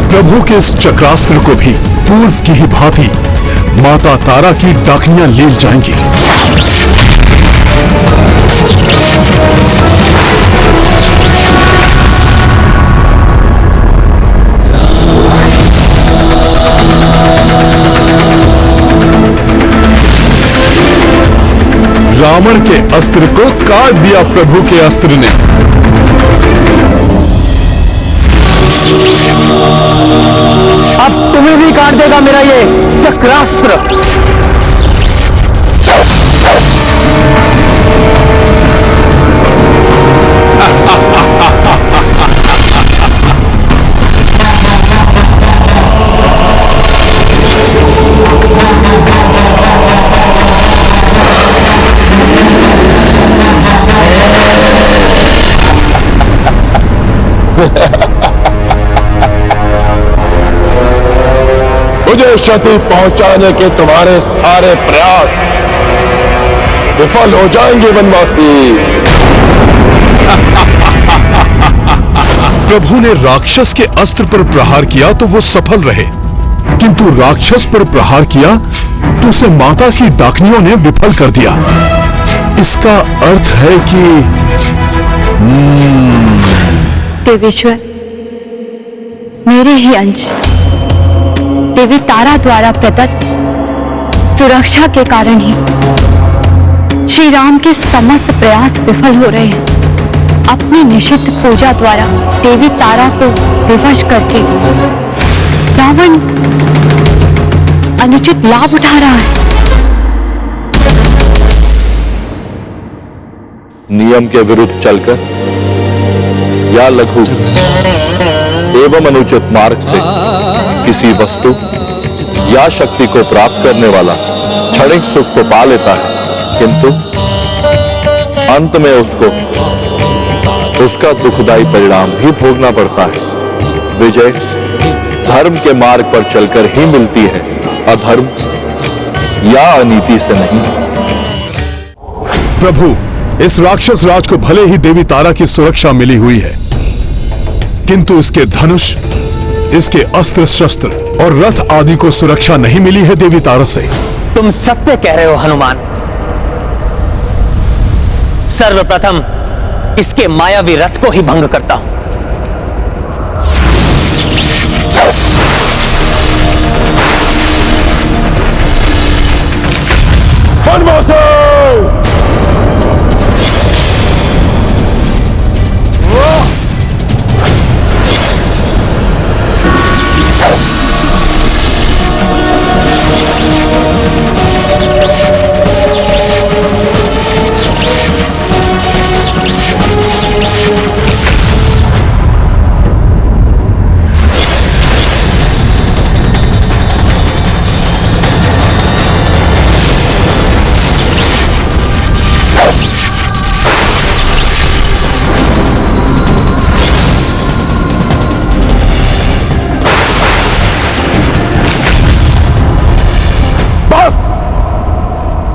S1: प्रभु के इस चक्रास्त्र को भी पूर्व की ही भांति माता तारा की डाकनियां ले जाएंगी। रावण के अस्त्र को काट दिया प्रभु के अस्त्र ने।
S6: अब तुम्हें भी काट देगा मेरा ये चक्रास्त्र।
S3: मुझे क्षति पहुंचाने के तुम्हारे सारे प्रयास विफल हो जाएंगे वनवासी।
S1: प्रभु ने राक्षस के अस्त्र पर प्रहार किया तो वो सफल रहे, किंतु राक्षस पर प्रहार किया तो उसे माता की डाकनियों ने विफल कर दिया। इसका अर्थ है कि
S12: देवेश्वर, मेरे ही अंश देवी तारा द्वारा प्रदत्त सुरक्षा के कारण ही श्री राम के समस्त प्रयास विफल हो रहे हैं। अपनी निषिद्ध पूजा द्वारा देवी तारा को विवश करके रावण अनुचित लाभ उठा रहा है।
S13: नियम के विरुद्ध चलकर या लघु एवं अनुचित मार्ग से किसी वस्तु या शक्ति को प्राप्त करने वाला क्षणिक सुख को पा लेता है, किंतु अंत में उसका दुखदायी परिणाम भी भोगना पड़ता है। विजय धर्म के मार्ग पर चलकर ही मिलती है, अधर्म या अनीति से नहीं।
S1: प्रभु, इस राक्षस राज को भले ही देवी तारा की सुरक्षा मिली हुई है, किंतु इसके धनुष, इसके अस्त्र शस्त्र और रथ आदि को सुरक्षा नहीं मिली है देवी तारा से।
S2: तुम सत्य कह रहे हो हनुमान। सर्वप्रथम इसके मायावी रथ को ही भंग करता हूं।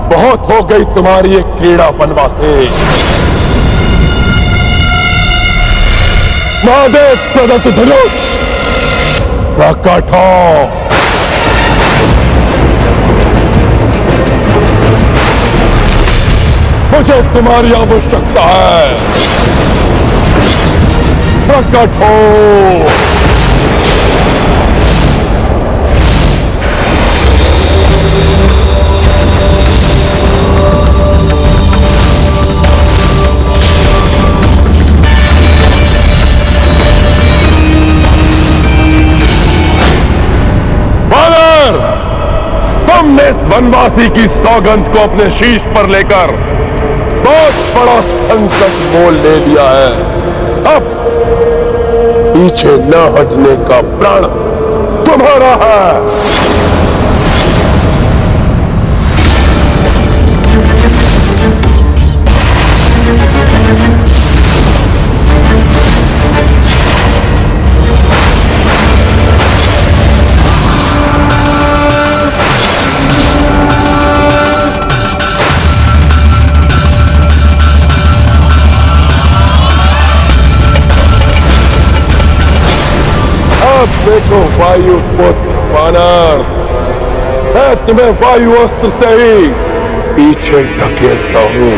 S3: बहुत हो गई तुम्हारी ये क्रीड़ा वनवासी। महादेव प्रदत्त धनुष प्रकट हो। मुझे तुम्हारी आवश्यकता है, प्रकट हो। तुमने इस वनवासी की सौगंध को अपने शीश पर लेकर बहुत बड़ा संकट मोल ले लिया है। अब पीछे न हटने का प्रण तुम्हारा है। वानर, मैं तुम्हें वायु अस्त्र से ही पीछे धकेलता हूं।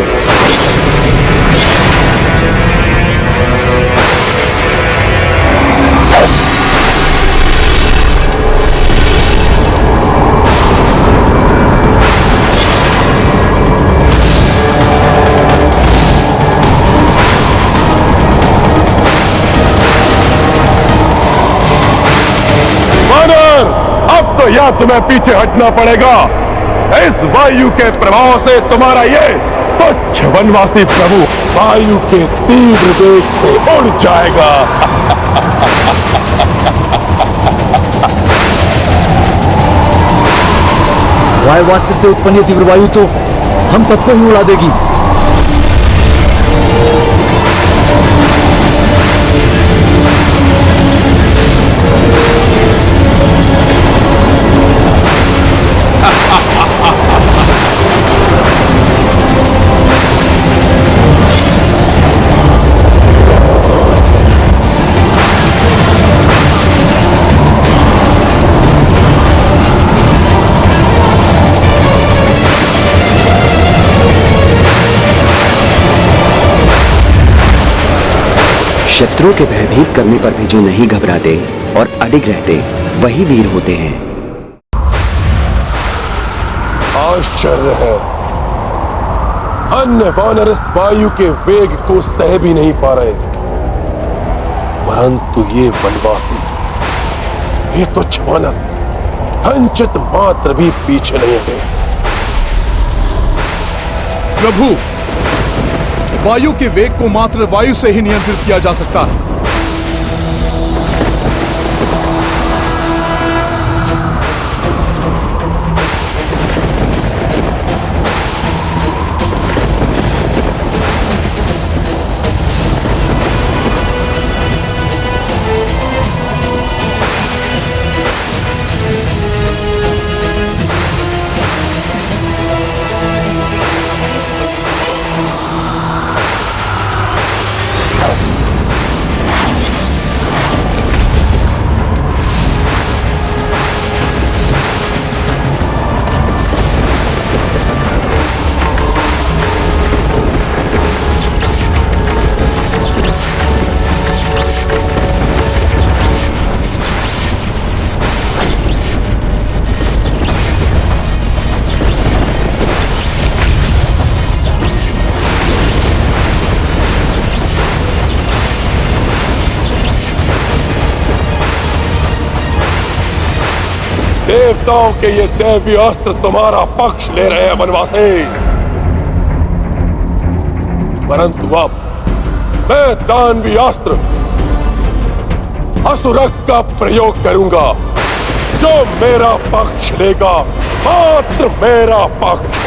S3: अब तो या तुम्हें पीछे हटना पड़ेगा। इस वायु के प्रभाव से तुम्हारा ये तुच्छ वनवासी प्रभु वायु के तीव्र वेग से उड़ जाएगा।
S14: वायुवास्त्र से उत्पन्न तीव्र वायु तो हम सबको ही उड़ा देगी।
S15: शत्रु के भयभीत करने पर भी जो नहीं घबराते और अडिग रहते वही वीर होते हैं।
S3: आश्चर्य है, अन्य वानर इस वायु के वेग को सह भी नहीं पा रहे, परंतु ये वनवासी, ये तुच्छ वानर कंचित मात्र भी पीछे नहीं हटे।
S1: प्रभु, वायु के वेग को मात्र वायु से ही नियंत्रित किया जा सकता है।
S3: देवताओं के ये दैवी अस्त्र तुम्हारा पक्ष ले रहे हैं वनवासी, परंतु अब मैं दानवी अस्त्र असुरक का प्रयोग करूंगा। जो मेरा पक्ष लेगा, मात्र मेरा पक्ष।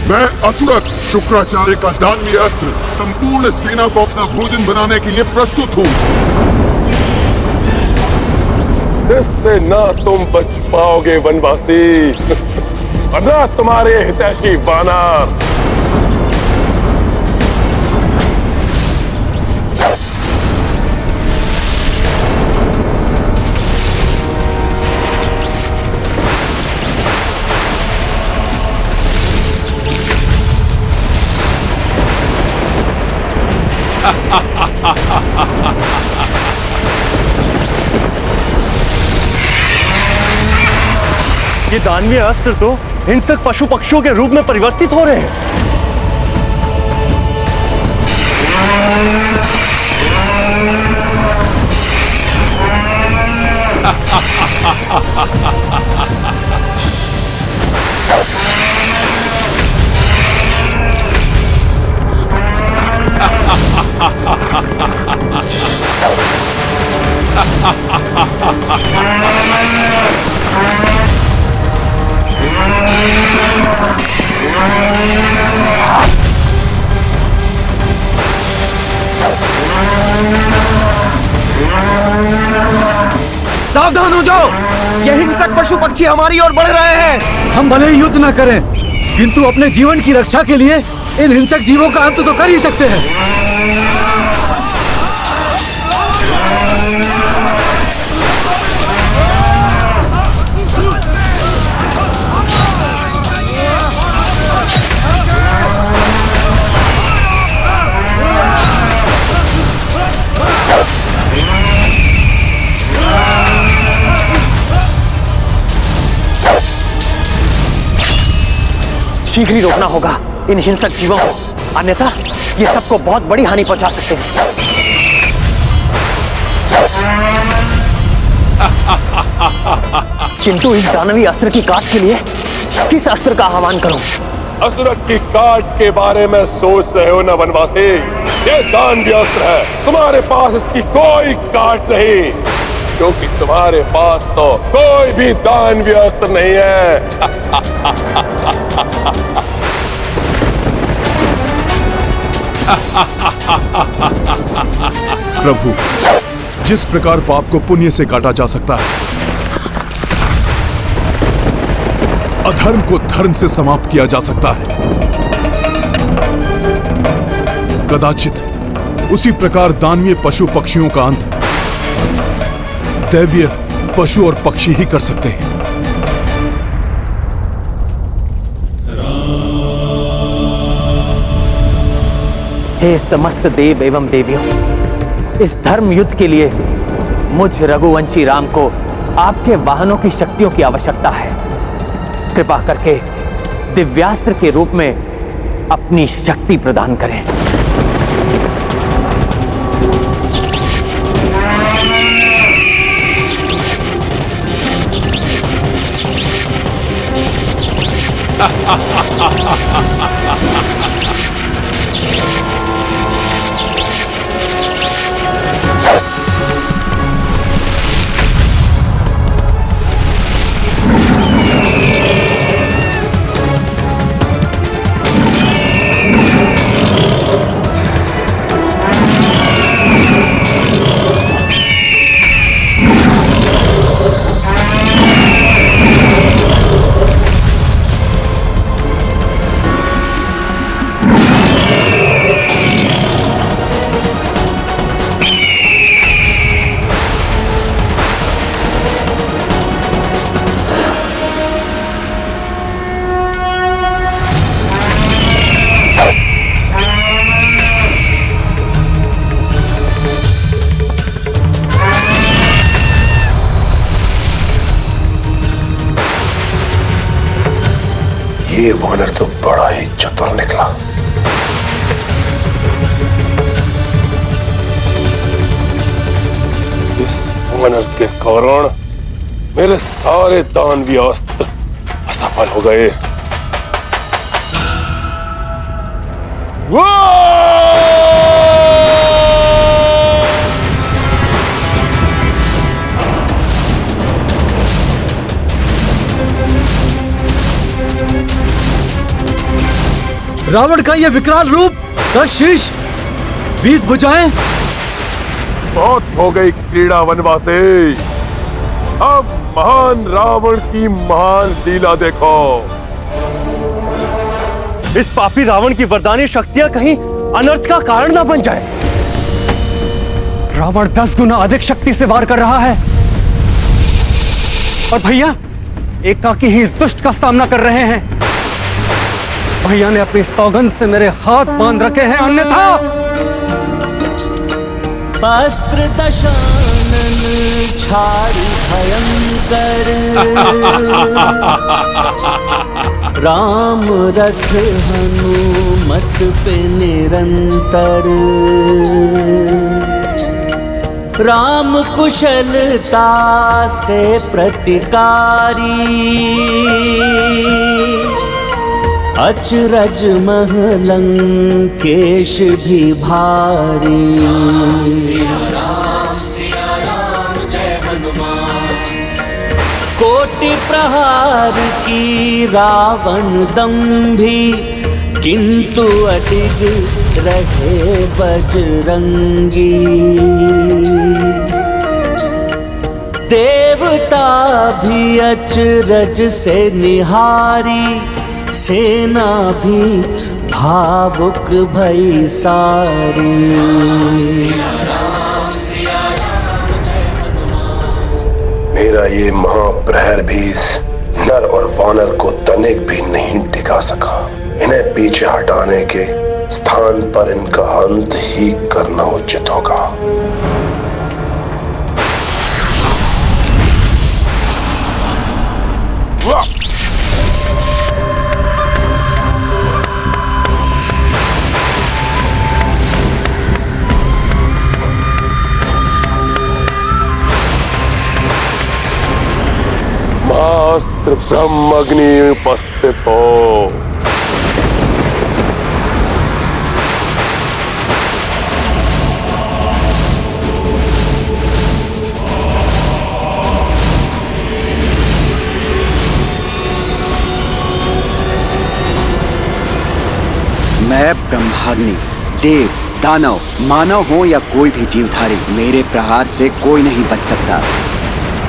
S16: मैं असुरक शुक्राचार्य का दानवीय अस्त्र संपूर्ण सेना को अपना भोजन बनाने के लिए प्रस्तुत हूँ।
S3: इससे ना तुम बच पाओगे वनवासी, और ना तुम्हारे हितैषी वानर।
S8: ये दानवीय अस्त्र तो हिंसक पशु पक्षियों के रूप में परिवर्तित हो रहे हैं।
S5: सावधान हो जाओ, ये हिंसक पशु पक्षी हमारी ओर बढ़ रहे हैं।
S14: हम भले ही युद्ध न करें, किंतु अपने जीवन की रक्षा के लिए इन हिंसक जीवों का अंत तो कर ही सकते हैं।
S2: शीघ्र ही रोकना होगा इन हिंसक जीवों को, अन्यथा ये सबको बहुत बड़ी हानि पहुंचा सकते हैं। किंतु इस दानवी अस्त्र की काट के लिए किस अस्त्र का आह्वान करूं?
S3: असुर की काट के बारे में सोच रहे हो ना वनवासी? ये दानवी अस्त्र है, तुम्हारे पास इसकी कोई काट नहीं, क्योंकि तुम्हारे पास तो कोई भी दानवी अस्त्र नहीं है।
S1: प्रभु, जिस प्रकार पाप को पुण्य से काटा जा सकता है, अधर्म को धर्म से समाप्त किया जा सकता है, कदाचित उसी प्रकार दानवीय पशु पक्षियों का अंत दैवीय पशु और पक्षी ही कर सकते हैं।
S2: हे समस्त देव एवं देवियों, इस धर्म युद्ध के लिए मुझ रघुवंशी राम को आपके वाहनों की शक्तियों की आवश्यकता है। कृपा करके दिव्यास्त्र के रूप में अपनी शक्ति प्रदान करें।
S17: ये वानर तो बड़ा ही चतुर निकला।
S3: इस वानर के कारण मेरे सारे दानवीय अस्त्र असफल हो गए।
S14: रावण का यह विकराल रूप, 10 शीश, 20 भुजाएं।
S3: बहुत हो गई क्रीड़ा वनवासी, अब महान रावण की महान लीला देखो।
S8: इस पापी रावण की वरदानी शक्तियां कहीं अनर्थ का कारण न बन जाए।
S6: रावण 10 गुना अधिक शक्ति से वार कर रहा है और भैया एकाकी ही इस दुष्ट का सामना कर रहे हैं। भैया ने अपनी सौगंध से मेरे हाथ बांध रखे हैं, अन्यथा
S7: अस्त्र दशानन छाड़ी भयंकर, राम रथ हनुमत पे निरंतर, राम कुशलता से प्रतिकारी, अचरज महलंकेश भी भारी। सिया राम जय हनुमान। कोटि प्रहार की रावण दंभी, किंतु अडिग रहे बजरंगी। देवता भी अचरज से निहारी, सेना भी भावुक भई सारी।
S17: मेरा ये महाप्रहर भी इस नर और वानर को तनिक भी नहीं टिका सका। इन्हें पीछे हटाने के स्थान पर इनका अंत ही करना उचित होगा।
S3: महाअस्त्र ब्रह्मग्नि उपस्थित हो।
S15: मैं ब्रह्माग्नि, देव, दानव, मानव हो या कोई भी जीवधारी, मेरे प्रहार से कोई नहीं बच सकता।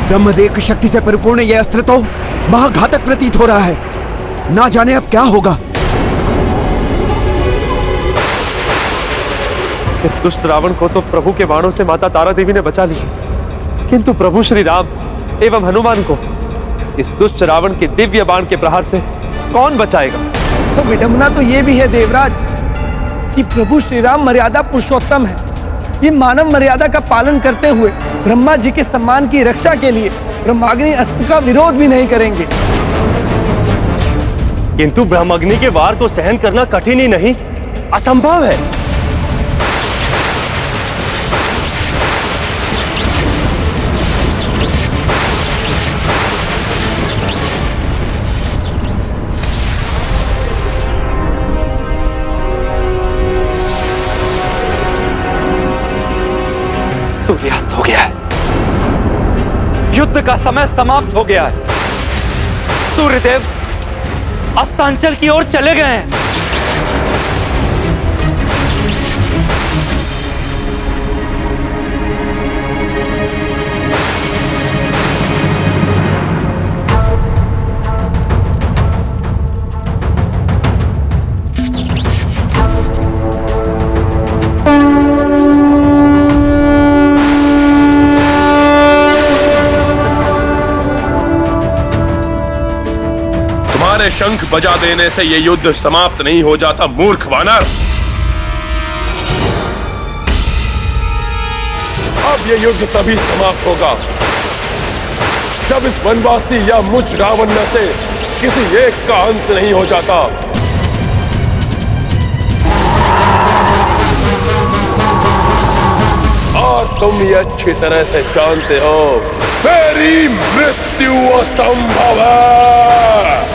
S5: ब्रह्मदेव की शक्ति से परिपूर्ण यह अस्त्र तो महाघातक प्रतीत हो रहा है। ना जाने अब क्या होगा।
S8: इस दुष्ट रावण को तो प्रभु के बाणों से माता तारा देवी ने बचा लिया, किंतु प्रभु श्री राम एवं हनुमान को इस दुष्ट रावण के दिव्य बाण के प्रहार से कौन बचाएगा?
S6: तो विडंबना तो ये भी है देवराज कि प्रभु श्री राम मर्यादा पुरुषोत्तम है। ये मानव मर्यादा का पालन करते हुए ब्रह्मा जी के सम्मान की रक्षा के लिए ब्रह्माग्नि अस्त्र का विरोध भी नहीं करेंगे।
S8: किंतु ब्रह्माग्नि के वार को सहन करना कठिन ही नहीं, असंभव है।
S6: सूर्यास्त हो गया है, युद्ध का समय समाप्त हो गया है। सूर्यदेव अस्तांचल की ओर चले गए हैं।
S3: शंख बजा देने से यह युद्ध समाप्त नहीं हो जाता, मूर्ख वानर। अब यह युद्ध तभी समाप्त होगा जब इस वनवासी या मुझ रावण में से किसी एक का अंत नहीं हो जाता। और तुम ये अच्छी तरह से जानते हो, मेरी मृत्यु असंभव है।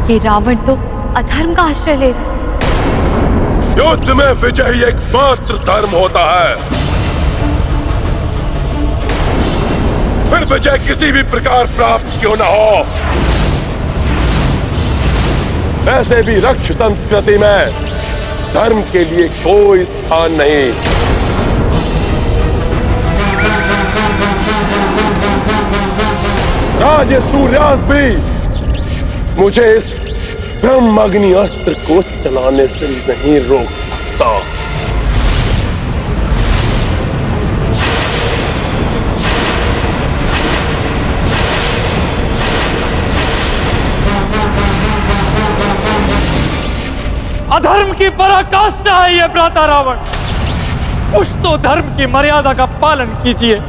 S12: ये रावण तो अधर्म का आश्रय ले रहा है।
S3: युद्ध में विजय एकमात्र धर्म होता है। फिर विजय किसी भी प्रकार प्राप्त क्यों न हो। वैसे भी रक्ष संस्कृति में धर्म के लिए कोई स्थान नहीं। राज सूर्यास्त भी मुझे इस ब्रह्माग्नि अस्त्र को चलाने से नहीं रोक सकता।
S6: अधर्म की पराकाष्ठा है ये भ्राता रावण। कुछ तो धर्म की मर्यादा का पालन कीजिए।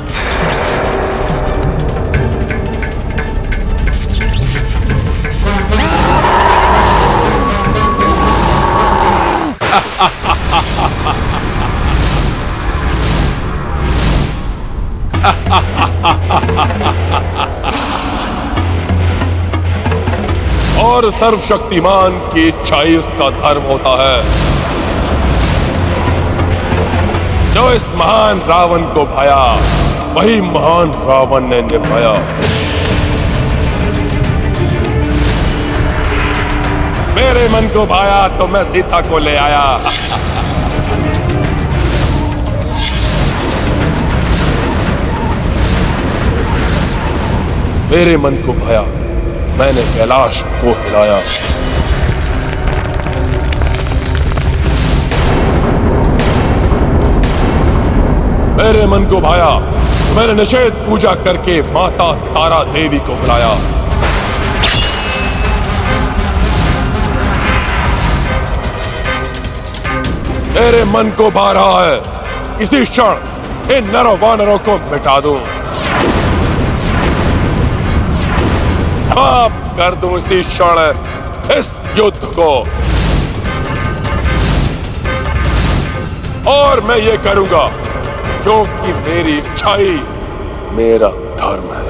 S3: और सर्वशक्तिमान की इच्छा ही उसका धर्म होता है। जो इस महान रावण को भाया वही महान रावण ने निभाया। मेरे मन को भाया तो मैं सीता को ले आया। मेरे मन को भाया, मैंने कैलाश को हिलाया। मेरे मन को भाया, मैंने निषेध पूजा करके माता तारा देवी को बुलाया। मेरे मन को भा रहा है, इसी क्षण इन नरों वानरों को मिटा दूं, समाप्त कर दूं इसी क्षण इस युद्ध को। और मैं ये करूंगा क्योंकि मेरी इच्छा ही मेरा धर्म है।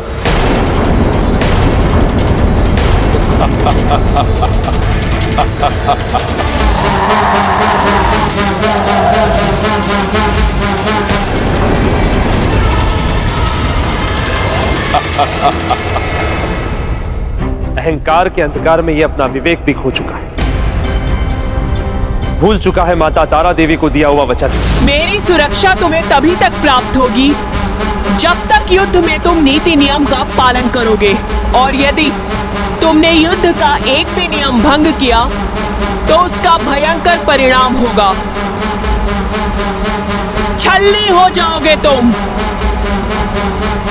S8: अहंकार के अंधकार में ये अपना विवेक भी खो चुका है, भूल चुका है माता तारा देवी को दिया हुआ वचन।
S18: मेरी सुरक्षा तुम्हें तभी तक प्राप्त होगी जब तक युद्ध में तुम नीति नियम का पालन करोगे, और यदि तुमने युद्ध का एक भी नियम भंग किया तो उसका भयंकर परिणाम होगा। छल्ली हो जाओगे तुम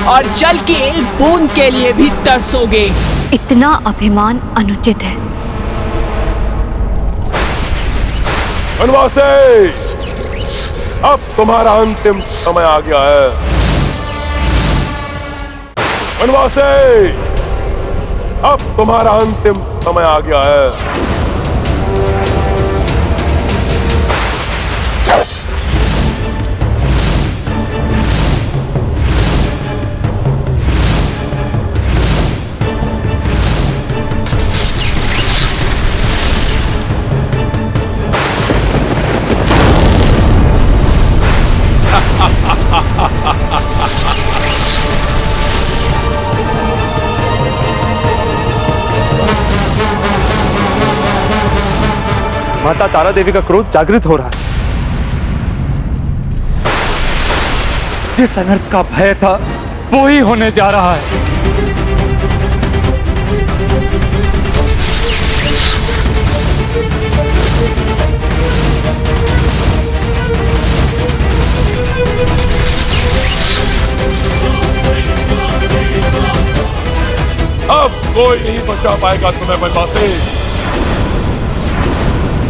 S18: और जल की एक बूंद के लिए भी तरसोगे।
S12: इतना अभिमान अनुचित है।
S3: वनवासी, अब तुम्हारा अंतिम समय आ गया है। वनवासी, अब तुम्हारा अंतिम समय आ गया है।
S8: माता तारा देवी का क्रोध जागृत हो रहा है। जिस अनर्थ का भय था वो ही होने जा रहा है।
S3: अब कोई नहीं बचा पाएगा तुम्हें वनवासी।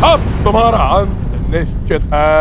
S3: अब तुम्हारा अंत निश्चित है।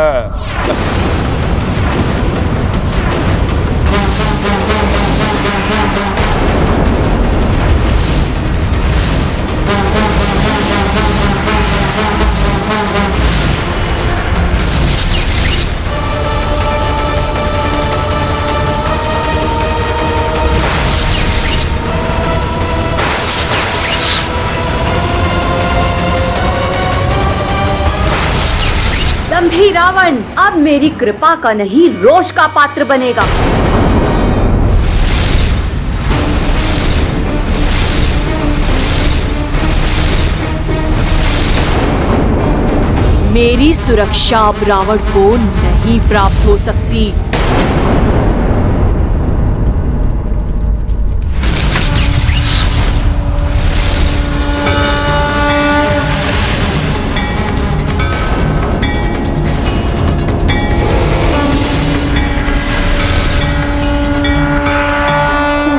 S19: दंभी रावण अब मेरी कृपा का नहीं रोष का पात्र बनेगा।
S18: मेरी सुरक्षा अब रावण को नहीं प्राप्त हो सकती।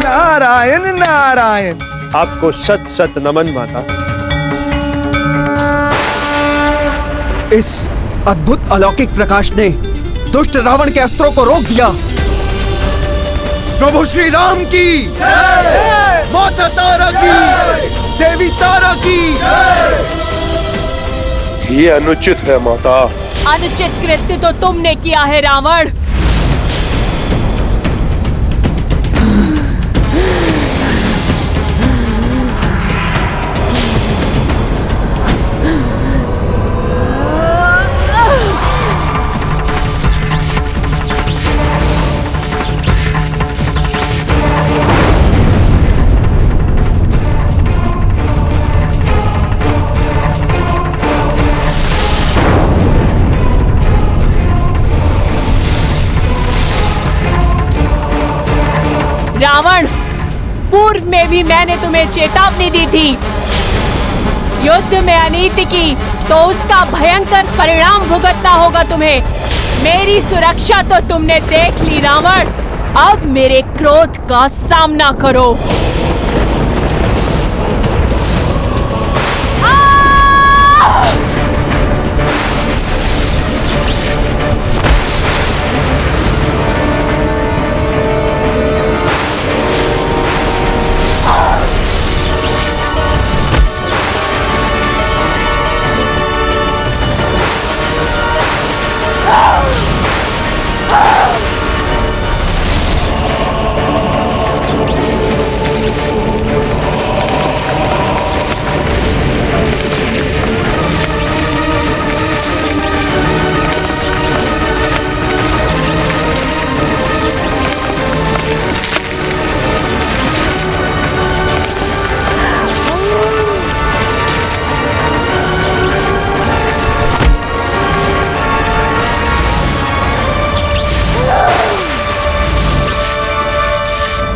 S8: नारायण नारायण, आपको शत शत नमन माता।
S5: इस अद्भुत अलौकिक प्रकाश ने दुष्ट रावण के अस्त्रों को रोक दिया। प्रभु श्री राम की जय, माता तारा की, देवी तारा की।
S3: ये अनुचित है माता।
S18: अनुचित कृत्य तो तुमने किया है रावण। में भी मैंने तुम्हें चेतावनी दी थी। युद्ध में अनीति की तो उसका भयंकर परिणाम भुगतना होगा तुम्हें। मेरी सुरक्षा तो तुमने देख ली रावण, अब मेरे क्रोध का सामना करो।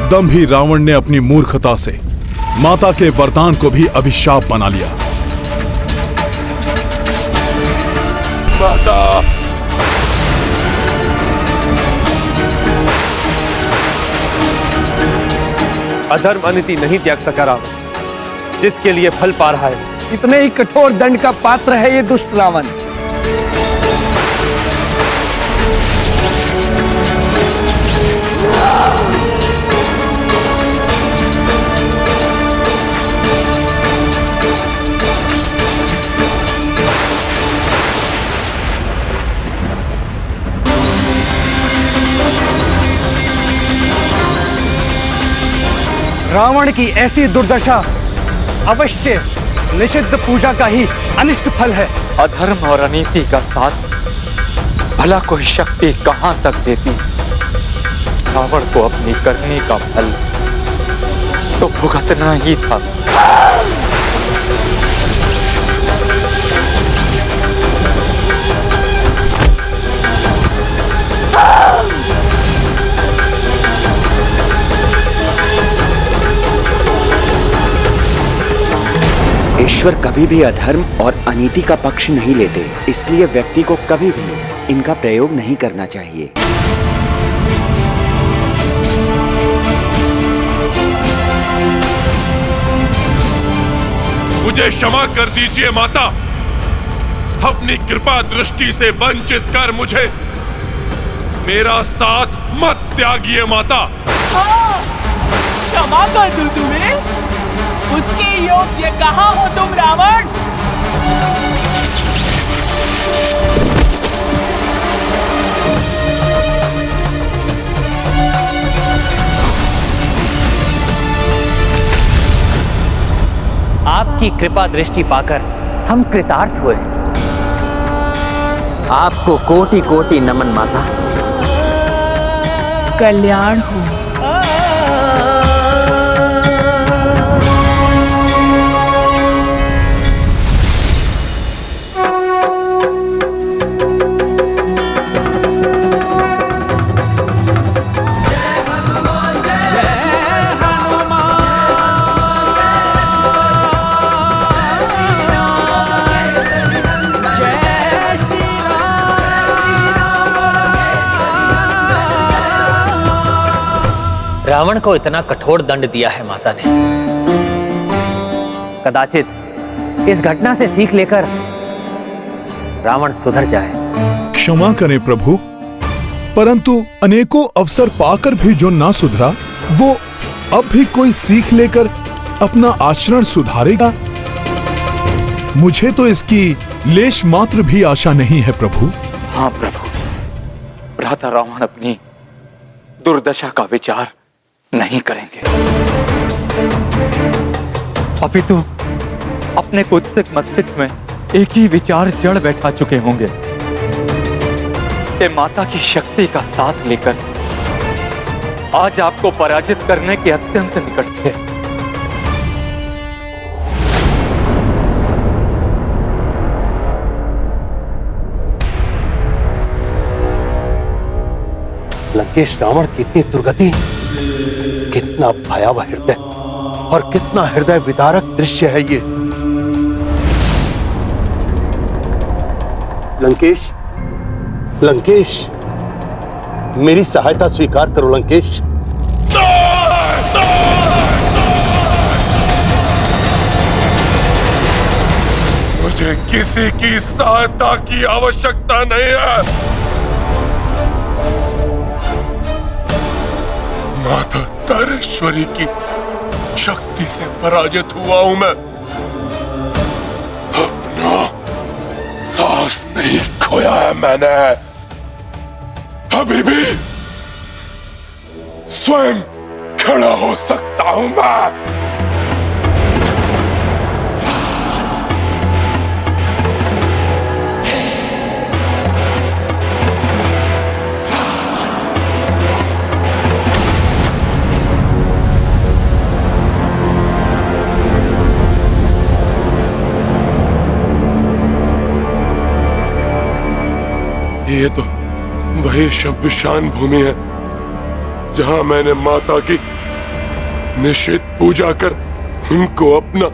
S1: दंभी रावण ने अपनी मूर्खता से माता के वरदान को भी अभिशाप बना लिया।
S3: माता,
S8: अधर्म अनिति नहीं त्याग सका रावण, जिसके लिए फल पा रहा है।
S14: इतने ही कठोर दंड का पात्र है ये दुष्ट रावण।
S6: रावण की ऐसी दुर्दशा अवश्य निषिद्ध पूजा का ही अनिष्ट फल है।
S4: अधर्म और अनीति का साथ भला कोई शक्ति कहां तक देती। रावण को अपनी करनी का फल तो भुगतना ही था।
S15: ईश्वर कभी भी अधर्म और अनीति का पक्ष नहीं लेते, इसलिए व्यक्ति को कभी भी इनका प्रयोग नहीं करना चाहिए।
S3: मुझे क्षमा कर दीजिए माता, अपनी कृपा दृष्टि से वंचित कर मुझे मेरा साथ मत त्यागिए माता।
S18: क्षमा कर दूं तुम्हें? उसके योग्य कहाँ हो तुम रावण?
S2: आपकी कृपा दृष्टि पाकर हम कृतार्थ हुए। आपको कोटि कोटि नमन माता।
S18: कल्याण हो।
S2: रावण को इतना कठोर दंड दिया है माता ने। कदाचित इस घटना से सीख लेकर रावण सुधर जाए।
S1: क्षमा करें प्रभु, परंतु अनेकों अवसर पाकर भी जो ना सुधरा, वो अब भी कोई सीख लेकर अपना आचरण सुधारेगा? मुझे तो इसकी लेश मात्र भी आशा नहीं है प्रभु।
S4: हाँ प्रभु, भ्राता रावण अपनी दुर्दशा का विचार नहीं करेंगे। अपितु अपने कुत्सित मस्तिष्क में एक ही विचार जड़ बैठा चुके होंगे कि माता की शक्ति का साथ लेकर आज आपको पराजित करने के अत्यंत निकट थे।
S20: लंकेश रावण की इतनी दुर्गति, कितना भयावह हृदय, और कितना हृदय विदारक दृश्य है ये। लंकेश, लंकेश, मेरी सहायता स्वीकार करो लंकेश।
S3: मुझे किसी की सहायता की आवश्यकता नहीं है। माता तारेश्वरी की शक्ति से पराजित हुआ हूं मैं। अपना सांस नहीं खोया है मैंने। अभी भी स्वयं खड़ा हो सकता हूं मैं। ये तो वही शमशान भूमि है जहां मैंने माता की निश्चित पूजा कर उनको अपना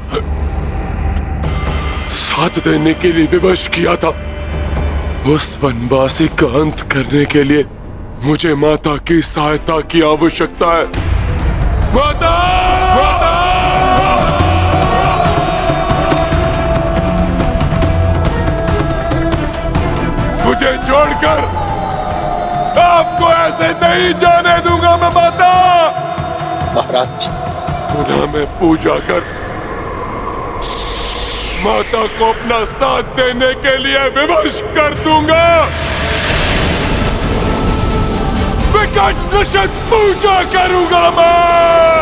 S3: साथ देने के लिए विवश किया था। उस वनवासी का अंत करने के लिए मुझे माता की सहायता की आवश्यकता है। माता! माता! मुझे छोड़कर आपको ऐसे नहीं जाने दूंगा मैं माता।
S20: महाराज,
S3: पुनः मैं पूजा कर माता को अपना साथ देने के लिए विवश कर दूंगा। विकट निषद पूजा करूंगा मैं।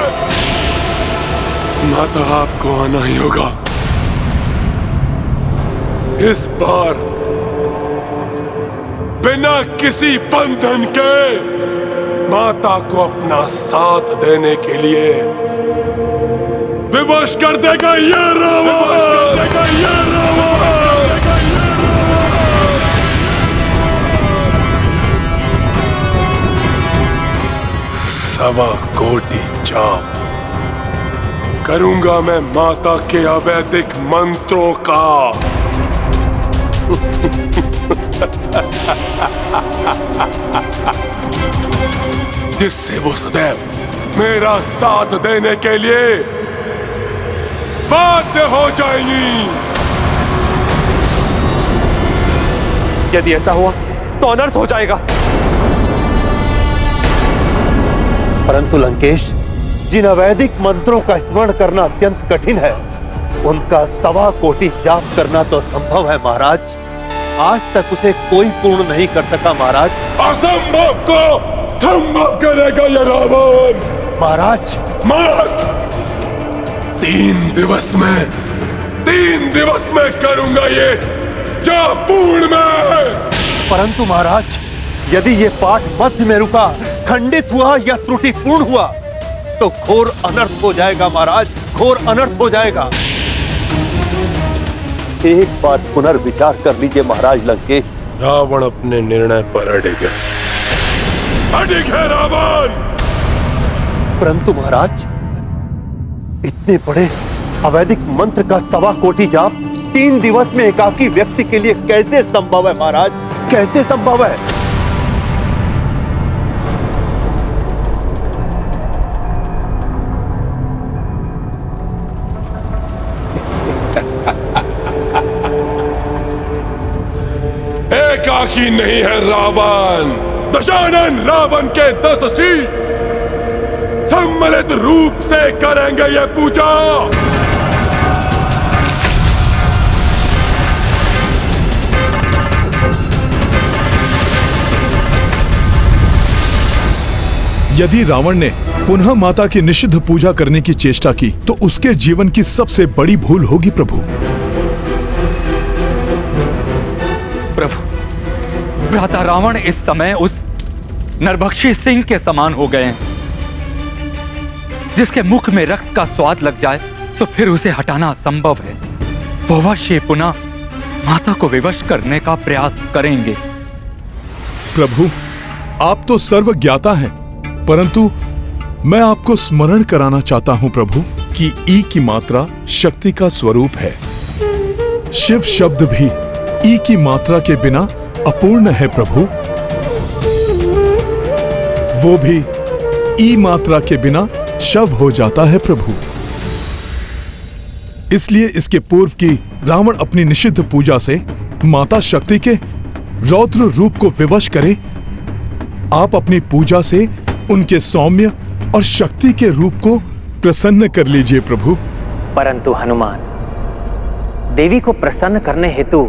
S3: माता, आपको आना ही होगा। इस बार बिना किसी बंधन के माता को अपना साथ देने के लिए विवश कर देगा ये रावण। सवा कोटि जाप करूंगा मैं माता के अवैधिक मंत्रों का। जिससे वो सदैव मेरा साथ देने के लिए बाध्य हो जाएंगी।
S8: यदि ऐसा हुआ तो अनर्थ हो जाएगा।
S20: परंतु लंकेश, जिन अवैधिक मंत्रों का स्मरण करना अत्यंत कठिन है, उनका 1.25 कोटि जाप करना तो संभव है महाराज। आज तक उसे कोई पूर्ण नहीं कर सका महाराज।
S3: असंभव को संभव करेगा ये रावण।
S20: महाराज
S3: मत! 3 दिवस में करूंगा ये जाप पूर्ण में।
S20: परंतु महाराज, यदि ये पाठ मध्य में रुका, खंडित हुआ या त्रुटिपूर्ण हुआ तो घोर अनर्थ हो जाएगा महाराज, घोर अनर्थ हो जाएगा। एक बार पुनर्विचार कर लीजिए महाराज लंकेश।
S3: रावण अपने निर्णय पर अड़िग है। अड़िग है रावण।
S20: परंतु महाराज, इतने बड़े अवैधिक मंत्र का 1.25 कोटि जाप 3 दिवस में एकाकी व्यक्ति के लिए कैसे संभव है महाराज, कैसे संभव है?
S3: एकाकी नहीं है रावण। दशानन रावण के 10 शीश सम्मिलित रूप से करेंगे ये पूजा।
S1: यदि रावण ने पुनः माता की निषिद्ध पूजा करने की चेष्टा की तो उसके जीवन की सबसे बड़ी भूल होगी प्रभु।
S4: प्रभु, भ्राता रावण इस समय उस नरभक्षी सिंह के समान हो गए हैं, जिसके मुख में रक्त का स्वाद लग जाए तो फिर उसे हटाना असंभव है। वो अवश्य पुनः माता को विवश करने का प्रयास करेंगे।
S1: प्रभु, आप तो सर्वज्ञाता हैं, परंतु मैं आपको स्मरण कराना चाहता हूं प्रभु क्योंकि ई की मात्रा शक्ति का स्वरूप है। शिव शब्द भी ई की मात्रा के बिना अपूर्ण है प्रभु। वो भी ई मात्रा के बिना शव हो जाता है प्रभु। इसलिए इसके पूर्व की रावण अपनी निषिद्ध पूजा से माता शक्ति के रौद्र रूप को विवश करे, आप अपनी पूजा से उनके सौम्य और शक्ति के रूप को प्रसन्न कर लीजिए प्रभु।
S2: परंतु हनुमान, देवी को प्रसन्न करने हेतु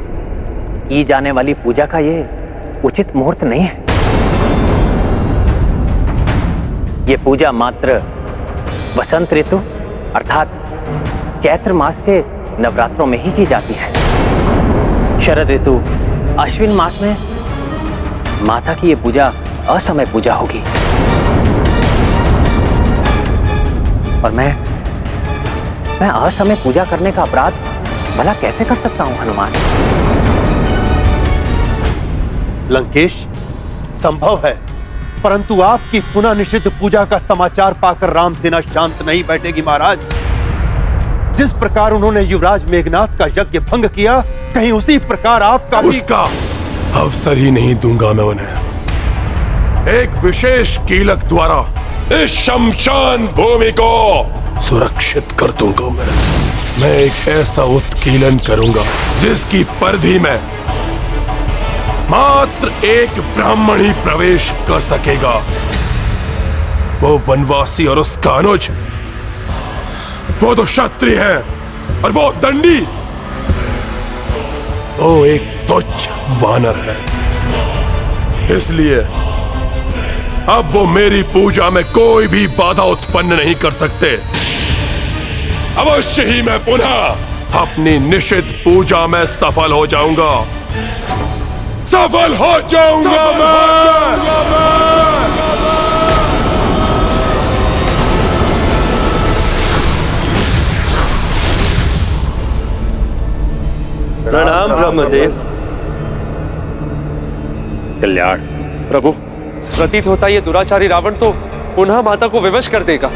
S2: की जाने वाली पूजा का ये उचित मुहूर्त नहीं है। ये पूजा मात्र वसंत ऋतु अर्थात चैत्र मास के नवरात्रों में ही की जाती है। शरद ऋतु अश्विन मास में माता की ये पूजा असमय पूजा होगी। और मैं असमय पूजा करने का अपराध भला कैसे कर सकता हूं हनुमान?
S20: लंकेश, संभव है, परंतु आपकी पुनः निषिद्ध पूजा का समाचार पाकर रामसेना शांत नहीं बैठेगी महाराज। जिस प्रकार उन्होंने युवराज मेघनाथ का यज्ञ भंग किया, कहीं उसी प्रकार आपका भी...
S3: उसका अवसर ही नहीं दूंगा मैं उन्हें। एक विशेष कीलक द्वारा इस शमशान भूमि को सुरक्षित कर दूंगा मैं एक ऐसा उत्कीलन करूंगा जिसकी परिधि में मात्र एक ब्राह्मण ही प्रवेश कर सकेगा। वो वनवासी और उसका अनुज, वो तो क्षत्रिय है और वो दंडी, वो एक तुच्छ वानर है। इसलिए अब वो मेरी पूजा में कोई भी बाधा उत्पन्न नहीं कर सकते। अवश्य ही मैं पुनः अपनी निषिद्ध पूजा में सफल हो जाऊंगा। सफल हो जाऊंगा मैं।
S14: प्रणाम ब्रह्मदेव।
S8: कल्याण प्रभु, प्रतीत होता ये दुराचारी रावण तो पुनः माता को विवश कर देगा।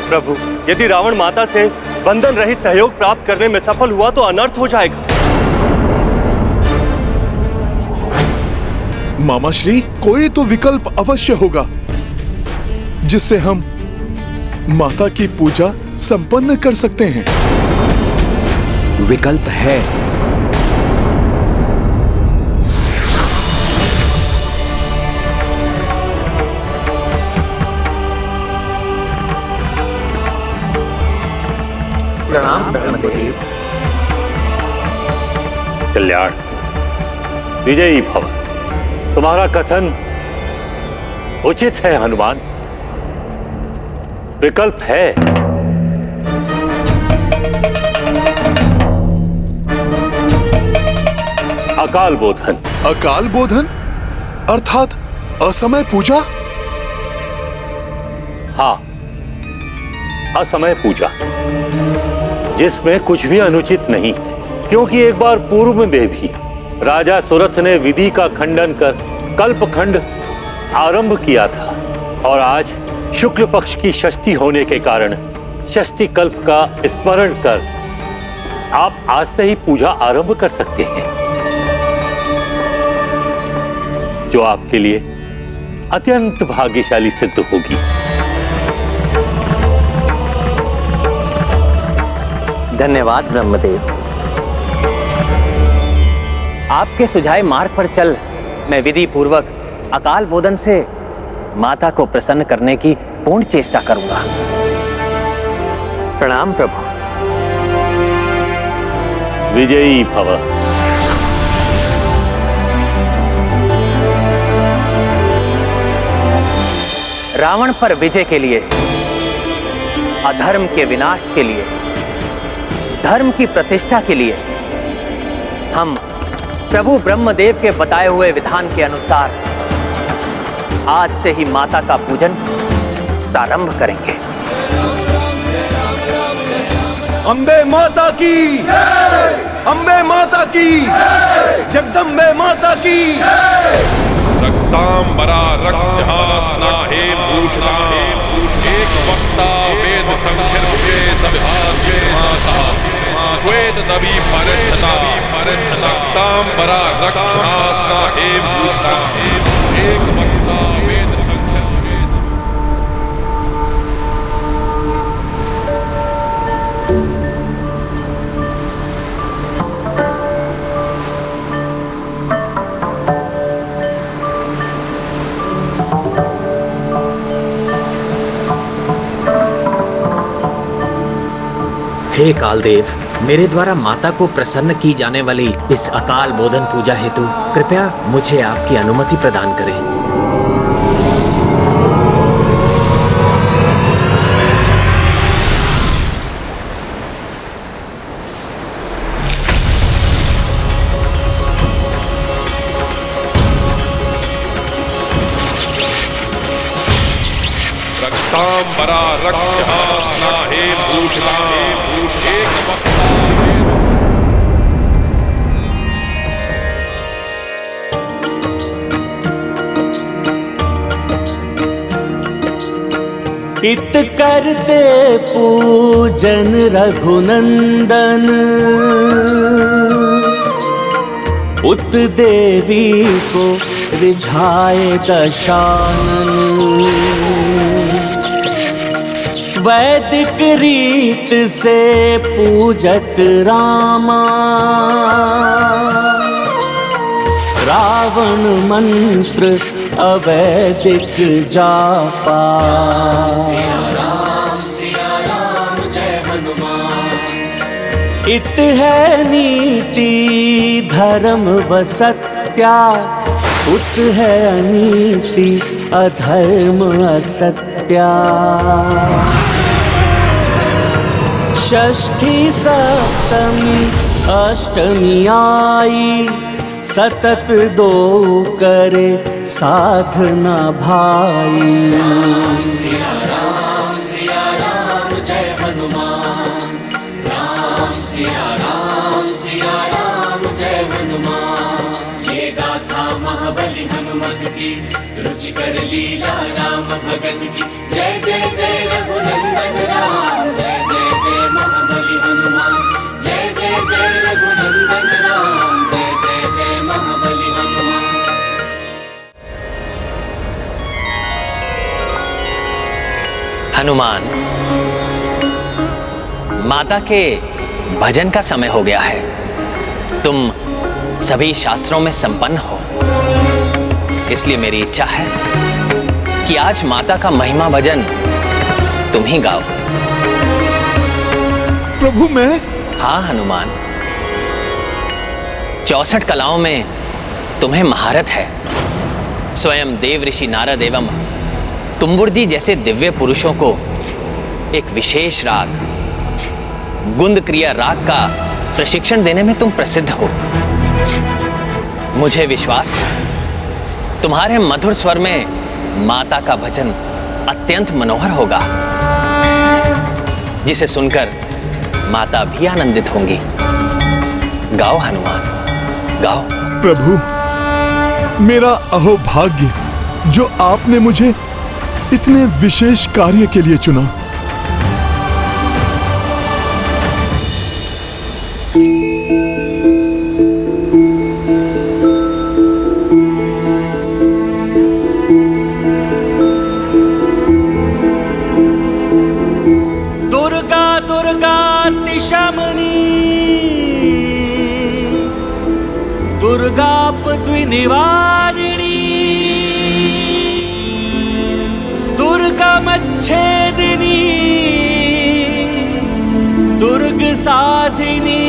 S8: प्रभु, यदि रावण माता से बंधन रहित सहयोग प्राप्त करने में सफल हुआ तो अनर्थ हो जाएगा।
S1: मामा श्री, कोई तो विकल्प अवश्य होगा जिससे हम माता की पूजा संपन्न कर सकते हैं।
S15: विकल्प है।
S2: प्रणाम ब्रह्मदेव।
S8: कल्याण, विजयी भव। तुम्हारा कथन उचित है हनुमान। विकल्प है। अकाल बोधन।
S1: अकाल बोधन अर्थात असमय पूजा?
S8: हाँ, असमय पूजा, जिसमें कुछ भी अनुचित नहीं, क्योंकि एक बार पूर्व में भी राजा सुरथ ने विधि का खंडन कर कल्पखंड आरंभ किया था और आज शुक्ल पक्ष की षष्ठी होने के कारण षष्ठी कल्प का स्मरण कर आप आज से ही पूजा आरंभ कर सकते हैं, जो आपके लिए अत्यंत भाग्यशाली सिद्ध होगी।
S2: धन्यवाद ब्रह्मदेव। आपके सुझाए मार्ग पर चल मैं विधि पूर्वक अकाल बोधन से माता को प्रसन्न करने की पूर्ण चेष्टा करूंगा। प्रणाम प्रभु।
S8: विजयी भव।
S2: रावण पर विजय के लिए, अधर्म के विनाश के लिए, धर्म की प्रतिष्ठा के लिए हम प्रभु ब्रह्मदेव के बताए हुए विधान के अनुसार आज से ही माता का पूजन प्रारंभ करेंगे।
S5: अम्बे माता की, अम्बे माता की, जगदम्बे माता की।
S3: रक्तांबरा रक्षास्नाहे भूषणाहे एक वक्ता वेद संख्य सभाग्य माता श्वेत नबी परंथा रक्तांबरा रक्तहासना एव भूषा एक वक्ता वेद
S2: हे कालदेव, मेरे द्वारा माता को प्रसन्न की जाने वाली इस अकाल बोधन पूजा हेतु कृपया मुझे आपकी अनुमति प्रदान करें।
S3: रक्तांबरा रक्तहासना एव भूषा एक वक्ता
S7: इत करते पूजन रघुनंदन उत देवी को रिझाए दशानन। वैदिक रीत से पूजत रामा रावण मंत्र अवैदिक जापा। सिया राम जय हनुमान। इत है नीति धर्म व सत्या उत है अनीति अधर्म असत्या। षष्ठी सप्तमी अष्टमी आई सतत दो करे साधना भाई। सिया राम जय हनुमान। राम सिया राम जय हनुमान। ये गाथा महाबली हनुमत की रुचिकर लीला राम भगत की। जय जय जय रघुनंदन राम जय जय जय महाबली हनुमान। जय जय जय रघुनंदन राम जय जय जय महाबली हनुमान।
S2: हनुमान, माता के भजन का समय हो गया है। तुम सभी शास्त्रों में संपन्न हो, इसलिए मेरी इच्छा है कि आज माता का महिमा भजन तुम ही गाओ।
S1: प्रभु मैं?
S2: हाँ हनुमान, 64 कलाओं में तुम्हें महारत है। स्वयं देव ऋषि नारद एवं तुम्बुर जैसे दिव्य पुरुषों को एक विशेष राग गुंद क्रिया राग का प्रशिक्षण देने में तुम प्रसिद्ध हो। मुझे विश्वास है तुम्हारे मधुर स्वर में माता का भजन अत्यंत मनोहर होगा, जिसे सुनकर माता भी आनंदित होंगी। गाओ हनुमान, गाओ।
S1: प्रभु, मेरा अहोभाग्य जो आपने मुझे इतने विशेष कार्य के लिए चुना।
S7: दुर्गा दुर्गा तिशमनी दुर्गापद्विनिवारिणी दुर्गमच्छेदिनी दुर्ग साधिनी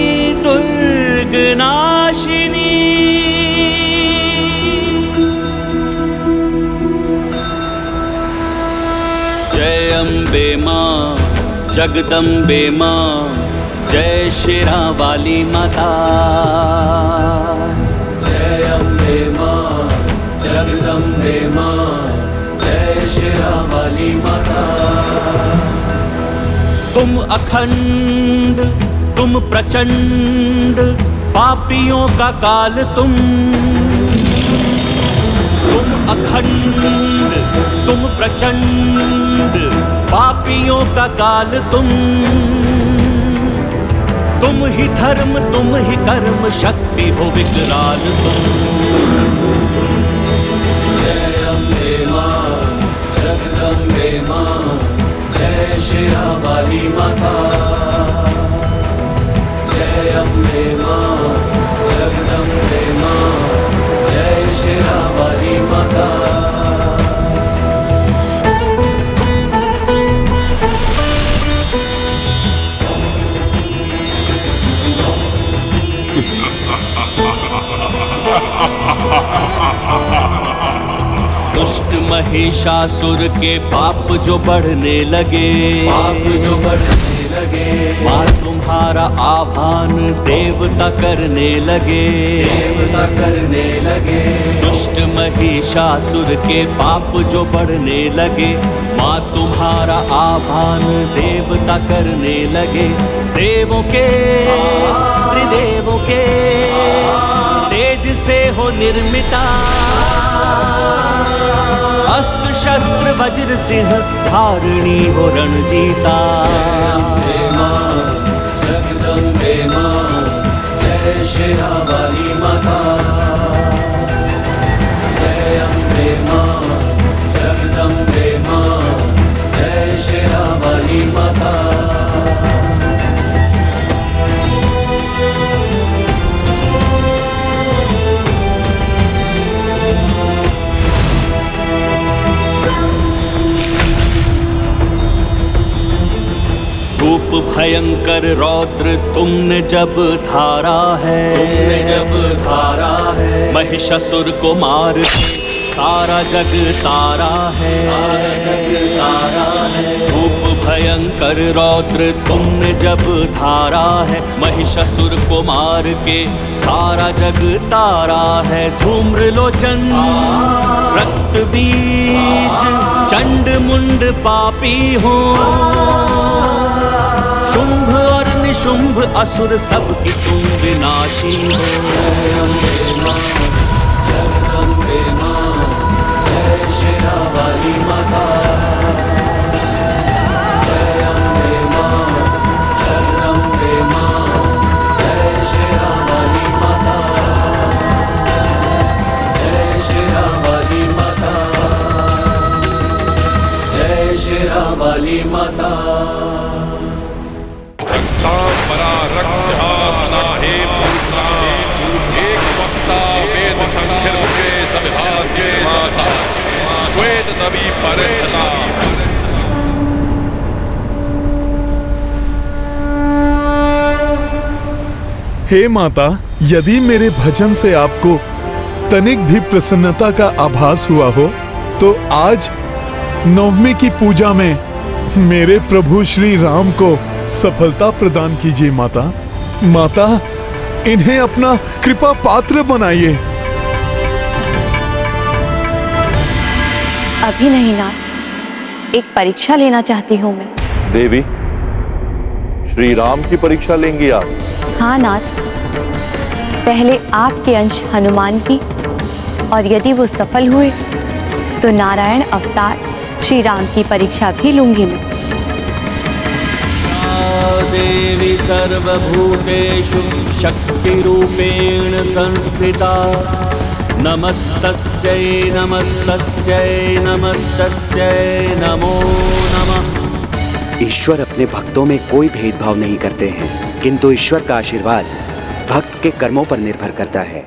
S7: दुर्ग नाशिनी। जय अम्बे माँ जगदम्बे माँ जय शिरा वाली माता। जय अम्बे माँ जगदम्बे माँ जय शिरा वाली माता। तुम अखंड तुम प्रचंड पापियों का काल तुम अखंड तुम प्रचंड पापियों का काल तुम ही धर्म तुम ही कर्म शक्ति हो विकराल तुम। जय अम्बे मां जगदम्बे मां जय शेरा वाली माता। जय अम्बे मां जगदम्बे मां जय शेरा वाली माता। दुष्ट महिषासुर के पाप जो बढ़ने लगे मां तुम्हारा आह्वान देवता करने लगे दुष्ट महिषासुर के पाप जो बढ़ने लगे मां तुम्हारा आह्वान देवता करने लगे। देवों के त्रिदेवों के तेज से हो निर्मिता अस्त्र शस्त्र वज्र सिंह धारणी हो रणजीता। जय मां जगदम्बे मां जय शेरा वाली माता। जय अम्बे मां जगदम्बे मां जय शेरा वाली माता। रूप भयंकर रौद्र तुमने जब धारा है महिषासुर को मार सारा जग तारा है। रूप भयंकर रौद्र तुमने जब धारा है महिषासुर को मार के सारा जग तारा है। धूम्र लोचन रक्त बीज चंड मुंड पापी हो शुंभ और निशुंभ असुर सबकी तुम विनाशी हो। जगदम्बे मां जय शेरा वाली माता। जय अम्बे मां जगदम्बे मां जय शेरा वाली माता। जय शेरा वाली माता जय शेरा वाली माता।
S1: हे माता, यदि मेरे भजन से आपको तनिक भी प्रसन्नता का आभास हुआ हो तो आज नवमी की पूजा में मेरे प्रभु श्री राम को सफलता प्रदान कीजिए माता। माता, इन्हें अपना कृपा पात्र बनाइए।
S12: अभी नहीं नाथ, एक परीक्षा लेना चाहती हूँ मैं।
S13: देवी, श्री राम की परीक्षा लेंगी आप?
S12: हाँ नाथ, पहले आपके अंश हनुमान की और यदि वो सफल हुए तो नारायण अवतार श्री राम की परीक्षा भी लूंगी मैं।
S7: देवी सर्वभूतेषु शक्तिरूपेण संस्थिता नमस्तस्यै नमस्तस्यै नमस्तस्यै नमो नमः।
S15: ईश्वर अपने भक्तों में कोई भेदभाव नहीं करते हैं, किंतु ईश्वर का आशीर्वाद भक्त के कर्मों पर निर्भर करता है।